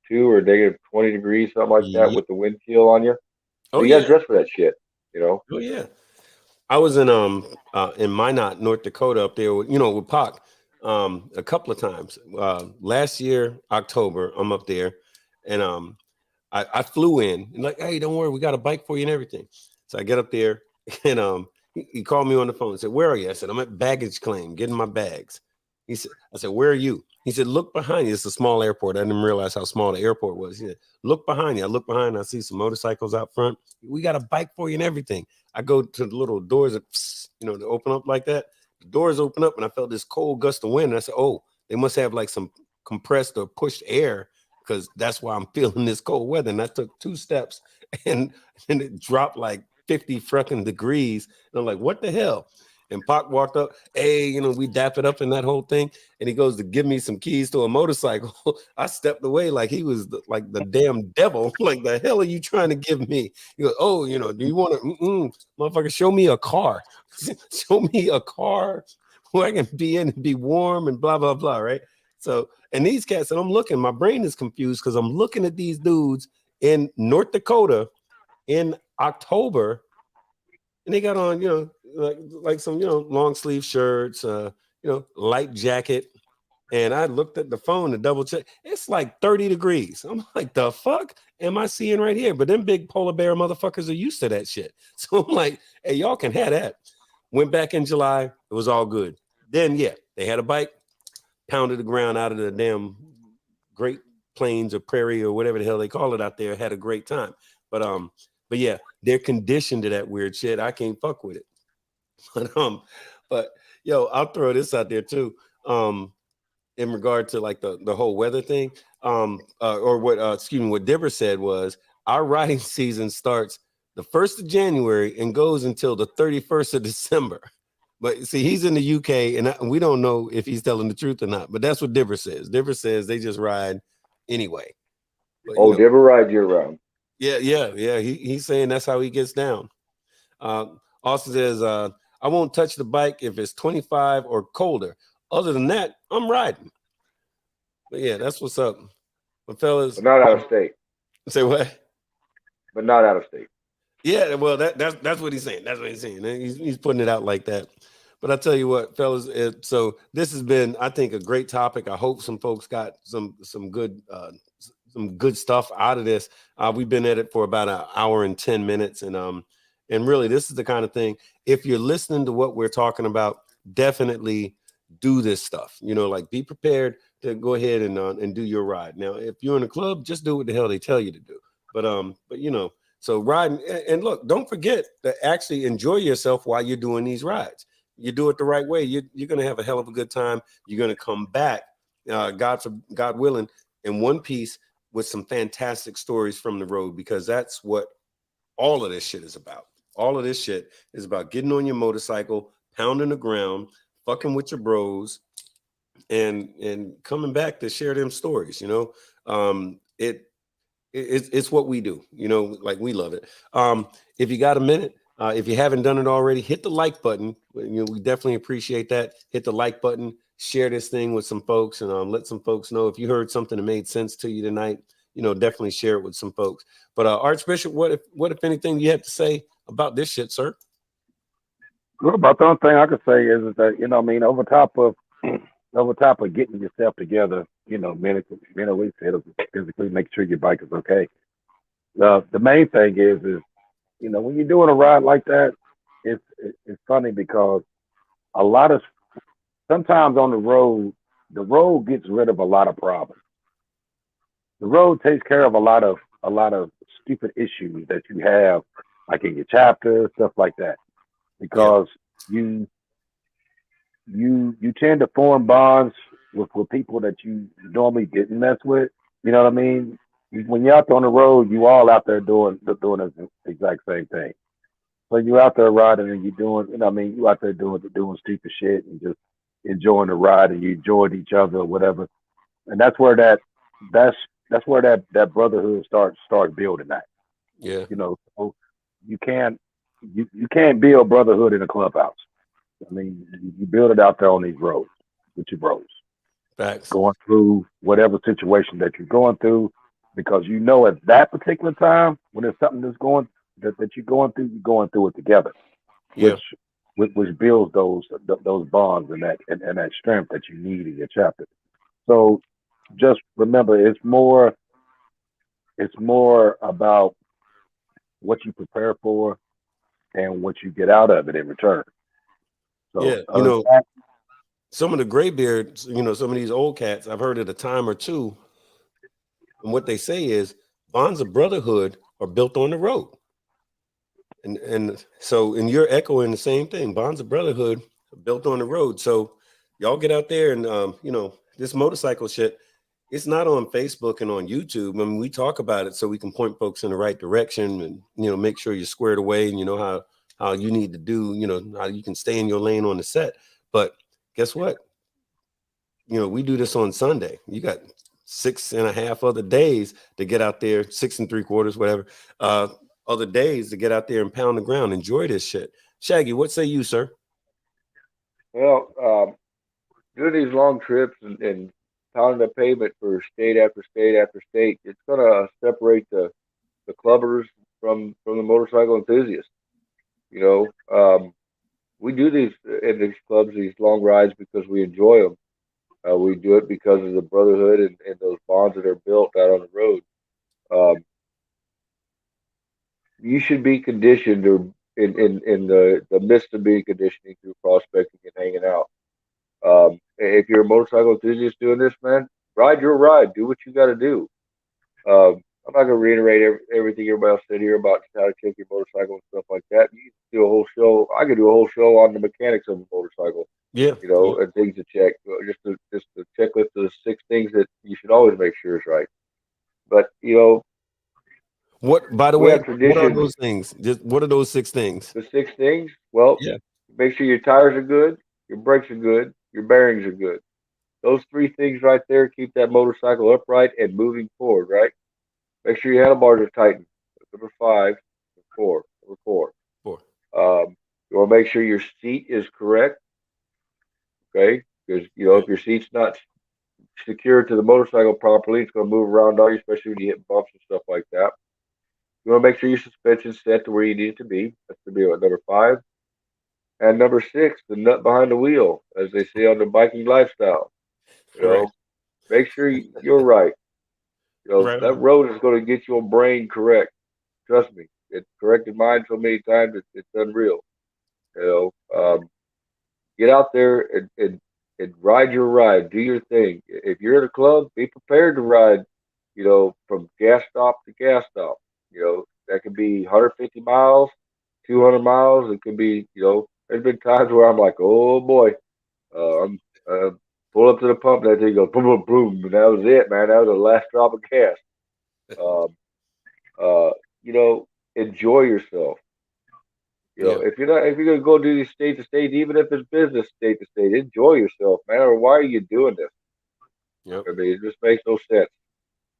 G: -2 or -20 degrees, something like that,
D: Yeah.
G: with the wind chill on you. So
D: Oh
G: you gotta
D: yeah.
G: dress for that shit.
D: Oh yeah. I was in Minot, North Dakota, up there with Pac, a couple of times. Last year, October, I'm up there, and I flew in and like, hey, don't worry, we got a bike for you and everything. So I get up there, and he called me on the phone and said, where are you? I said, I'm at baggage claim, getting my bags. I said, where are you? He said, look behind you. It's a small airport. I didn't realize how small the airport was. He said, look behind you. I look behind, I see some motorcycles out front. We got a bike for you and everything. I go to the little doors that, they open up like that. The doors open up, and I felt this cold gust of wind. And I said, oh, they must have like some compressed or pushed air, because that's why I'm feeling this cold weather. And I took 2 steps, and it dropped like 50 fucking degrees. And I'm like, what the hell? And Pac walked up, hey, we dap it up in that whole thing. And he goes to give me some keys to a motorcycle. I stepped away like he was like the damn devil. Like, the hell are you trying to give me? He goes, oh, do you want to, motherfucker, show me a car. Show me a car where I can be in and be warm and blah, blah, blah, right? So, and these cats, and I'm looking, my brain is confused because I'm looking at these dudes in North Dakota in October, and they got on, like some, long sleeve shirts, light jacket. And I looked at the phone to double check. It's like 30 degrees. I'm like, the fuck am I seeing right here? But them big polar bear motherfuckers are used to that shit. So I'm like, hey, y'all can have that. Went back in July. It was all good. Then, yeah, they had a bike, pounded the ground out of the damn Great Plains or prairie or whatever the hell they call it out there. Had a great time. But yeah, they're conditioned to that weird shit. I can't fuck with it. But yo, I'll throw this out there too. In regard to like the whole weather thing, or what Dibber said was, our riding season starts the 1st of January and goes until the 31st of December. But see, he's in the UK, and we don't know if he's telling the truth or not. But that's what Dibber says. Dibber says they just ride anyway. But,
G: Dibber ride year round.
D: Yeah. He's saying that's how he gets down. Austin says, I won't touch the bike if it's 25 or colder. Other than that, I'm riding. But yeah, that's what's up. But fellas,
G: but not out of state.
D: Say what?
G: But not out of state.
D: Yeah, well, that's what he's saying. That's what he's saying. He's putting it out like that. But I tell you what, fellas. So this has been, I think, a great topic. I hope some folks got some good stuff out of this. We've been at it for about an hour and 10 minutes, and really, this is the kind of thing. If you're listening to what we're talking about, definitely do this stuff. Like be prepared to go ahead and do your ride. Now, if you're in a club, just do what the hell they tell you to do. But so riding, and look, don't forget to actually enjoy yourself while you're doing these rides. You do it the right way, you're going to have a hell of a good time. You're going to come back, God willing, in one piece with some fantastic stories from the road, because that's what all of this shit is about. All of this shit is about getting on your motorcycle, pounding the ground, fucking with your bros, and coming back to share them stories. It's what we do, like we love it. If you got a minute, if you haven't done it already, hit the like button. We definitely appreciate that. Hit the like button, share this thing with some folks, and let some folks know if you heard something that made sense to you tonight. Definitely share it with some folks. But Archbishop, what if anything you have to say about this shit, sir?
E: Well, about the only thing I could say is that over top of getting yourself together, mentally, physically, make sure your bike is okay. The main thing is when you're doing a ride like that, it's funny because sometimes on the road gets rid of a lot of problems. The road takes care of a lot of stupid issues that you have, like in your chapter, stuff like that, because you tend to form bonds with people that you normally didn't mess with. You know what I mean? When you're out there on the road, you all out there doing the exact same thing. So you're out there riding and you're doing, you out there doing stupid shit and just enjoying the ride, and you enjoyed each other or whatever. And that's where that brotherhood starts building that.
D: Yeah.
E: So you can't build brotherhood in a clubhouse. You build it out there on these roads with your bros.
D: Facts.
E: Going through whatever situation that you're going through, because at that particular time when there's something that's that you're going through it together.
D: Yeah.
E: Which builds those bonds and that strength that you need in your chapter. So just remember, it's more about what you prepare for and what you get out of it in return. So
D: some of the graybeards, some of these old cats, I've heard it a time or two, and what they say is bonds of brotherhood are built on the road. And you're echoing the same thing. Bonds of brotherhood are built on the road. So y'all get out there and this motorcycle shit, it's not on Facebook and on YouTube. I mean, we talk about it so we can point folks in the right direction and make sure you're squared away and you know how you need to do, how you can stay in your lane on the set. But guess what? We do this on Sunday. You got 6.5 other days to get out there, 6 3/4, whatever. Other days to get out there and pound the ground, enjoy this shit. Shaggy, what say you, sir?
G: Well, doing these long trips and pounding the pavement for state after state after state, it's gonna separate the clubbers from the motorcycle enthusiasts. We do these in these clubs, these long rides, because we enjoy them. We do it because of the brotherhood and those bonds that are built out on the road. You should be conditioned, or in the midst of being conditioning through prospecting and hanging out. If you're a motorcycle enthusiast doing this, man, ride your ride. Do what you got to do. I'm not going to reiterate everything everybody else said here about how to check your motorcycle and stuff like that. You can do a whole show. I could do a whole show on the mechanics of a motorcycle.
D: Yeah.
G: And things to check. Just a checklist of the 6 things that you should always make sure is right. But
D: what? By the way, what are those things? Just what are those 6 things?
G: The 6 things. Well, make sure your tires are good, your brakes are good, your bearings are good. Those 3 things right there keep that motorcycle upright and moving forward. Right. Make sure your handlebars are tightened. Number 5, 4. Number 4.
D: 4.
G: You want to make sure your seat is correct. Okay, because if your seat's not secured to the motorcycle properly. It's going to move around on you, especially when you hit bumps and stuff like that. You want to make sure your suspension's set to where you need it to be. That's to be number 5. And number 6, the nut behind the wheel, as they say on the biking lifestyle. You know, make sure you're right. You know, that road is going to get your brain correct. Trust me, it's corrected mine so many times it's unreal. You know, get out there and ride your ride. Do your thing. If you're at a club, be prepared to ride. You know, from gas stop to gas stop. You know, that could be 150 miles, 200 miles. It could be, you know, there's been times where I'm like, oh boy, I'm pull up to the pump, and that thing goes boom, boom, boom, and that was it, man. That was the last drop of gas. You know, enjoy yourself. You know, if you're gonna go do these state to state, even if it's business state to state, enjoy yourself, man. Or why are you doing this?
D: Yep.
G: I mean, it just makes no sense.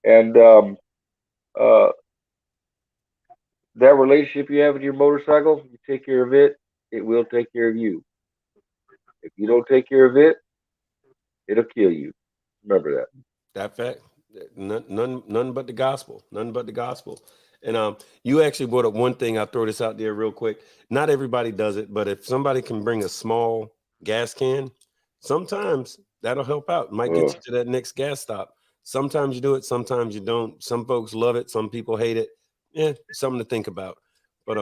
G: And that relationship you have with your motorcycle, you take care of it, it will take care of you. If you don't take care of it, it'll kill you. Remember that.
D: That fact. None but the gospel. None but the gospel. And you actually brought up one thing. I'll throw this out there real quick. Not everybody does it, but if somebody can bring a small gas can, sometimes that'll help out. Might get you to that next gas stop. Sometimes you do it, sometimes you don't. Some folks love it, some people hate it. Yeah, something to think about. But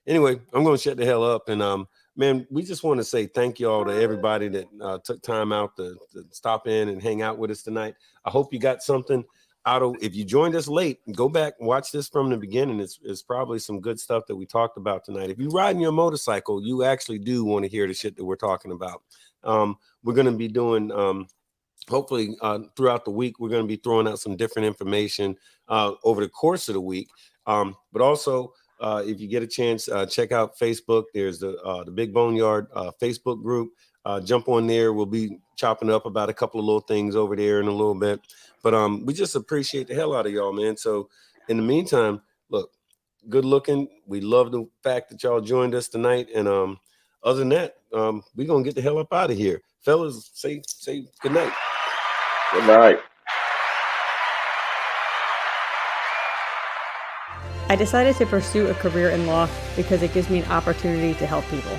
D: anyway, I'm going to shut the hell up. And man, we just want to say thank you all to everybody that took time out to stop in and hang out with us tonight. I hope you got something out of, if you joined us late, go back and watch this from the beginning. It's probably some good stuff that we talked about tonight. If you're riding your motorcycle, you actually do want to hear the shit that we're talking about. We're going to be doing, hopefully throughout the week, we're going to be throwing out some different information over the course of the week. But also, if you get a chance, check out Facebook. There's the Big Boneyard Facebook group. Jump on there. We'll be chopping up about a couple of little things over there in a little bit. But we just appreciate the hell out of y'all, man. So in the meantime, look, good looking. We love the fact that y'all joined us tonight. And other than that, we're going to get the hell up out of here. Fellas, say good night.
G: Good night.
B: I decided to pursue a career in law because it gives me an opportunity to help people.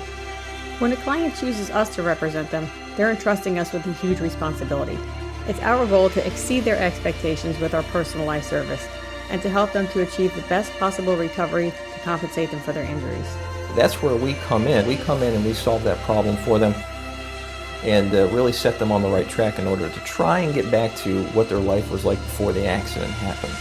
B: When a client chooses us to represent them, they're entrusting us with a huge responsibility. It's our goal to exceed their expectations with our personalized service and to help them to achieve the best possible recovery to compensate them for their injuries.
C: That's where we come in. We come in and we solve that problem for them and really set them on the right track in order to try and get back to what their life was like before the accident happened.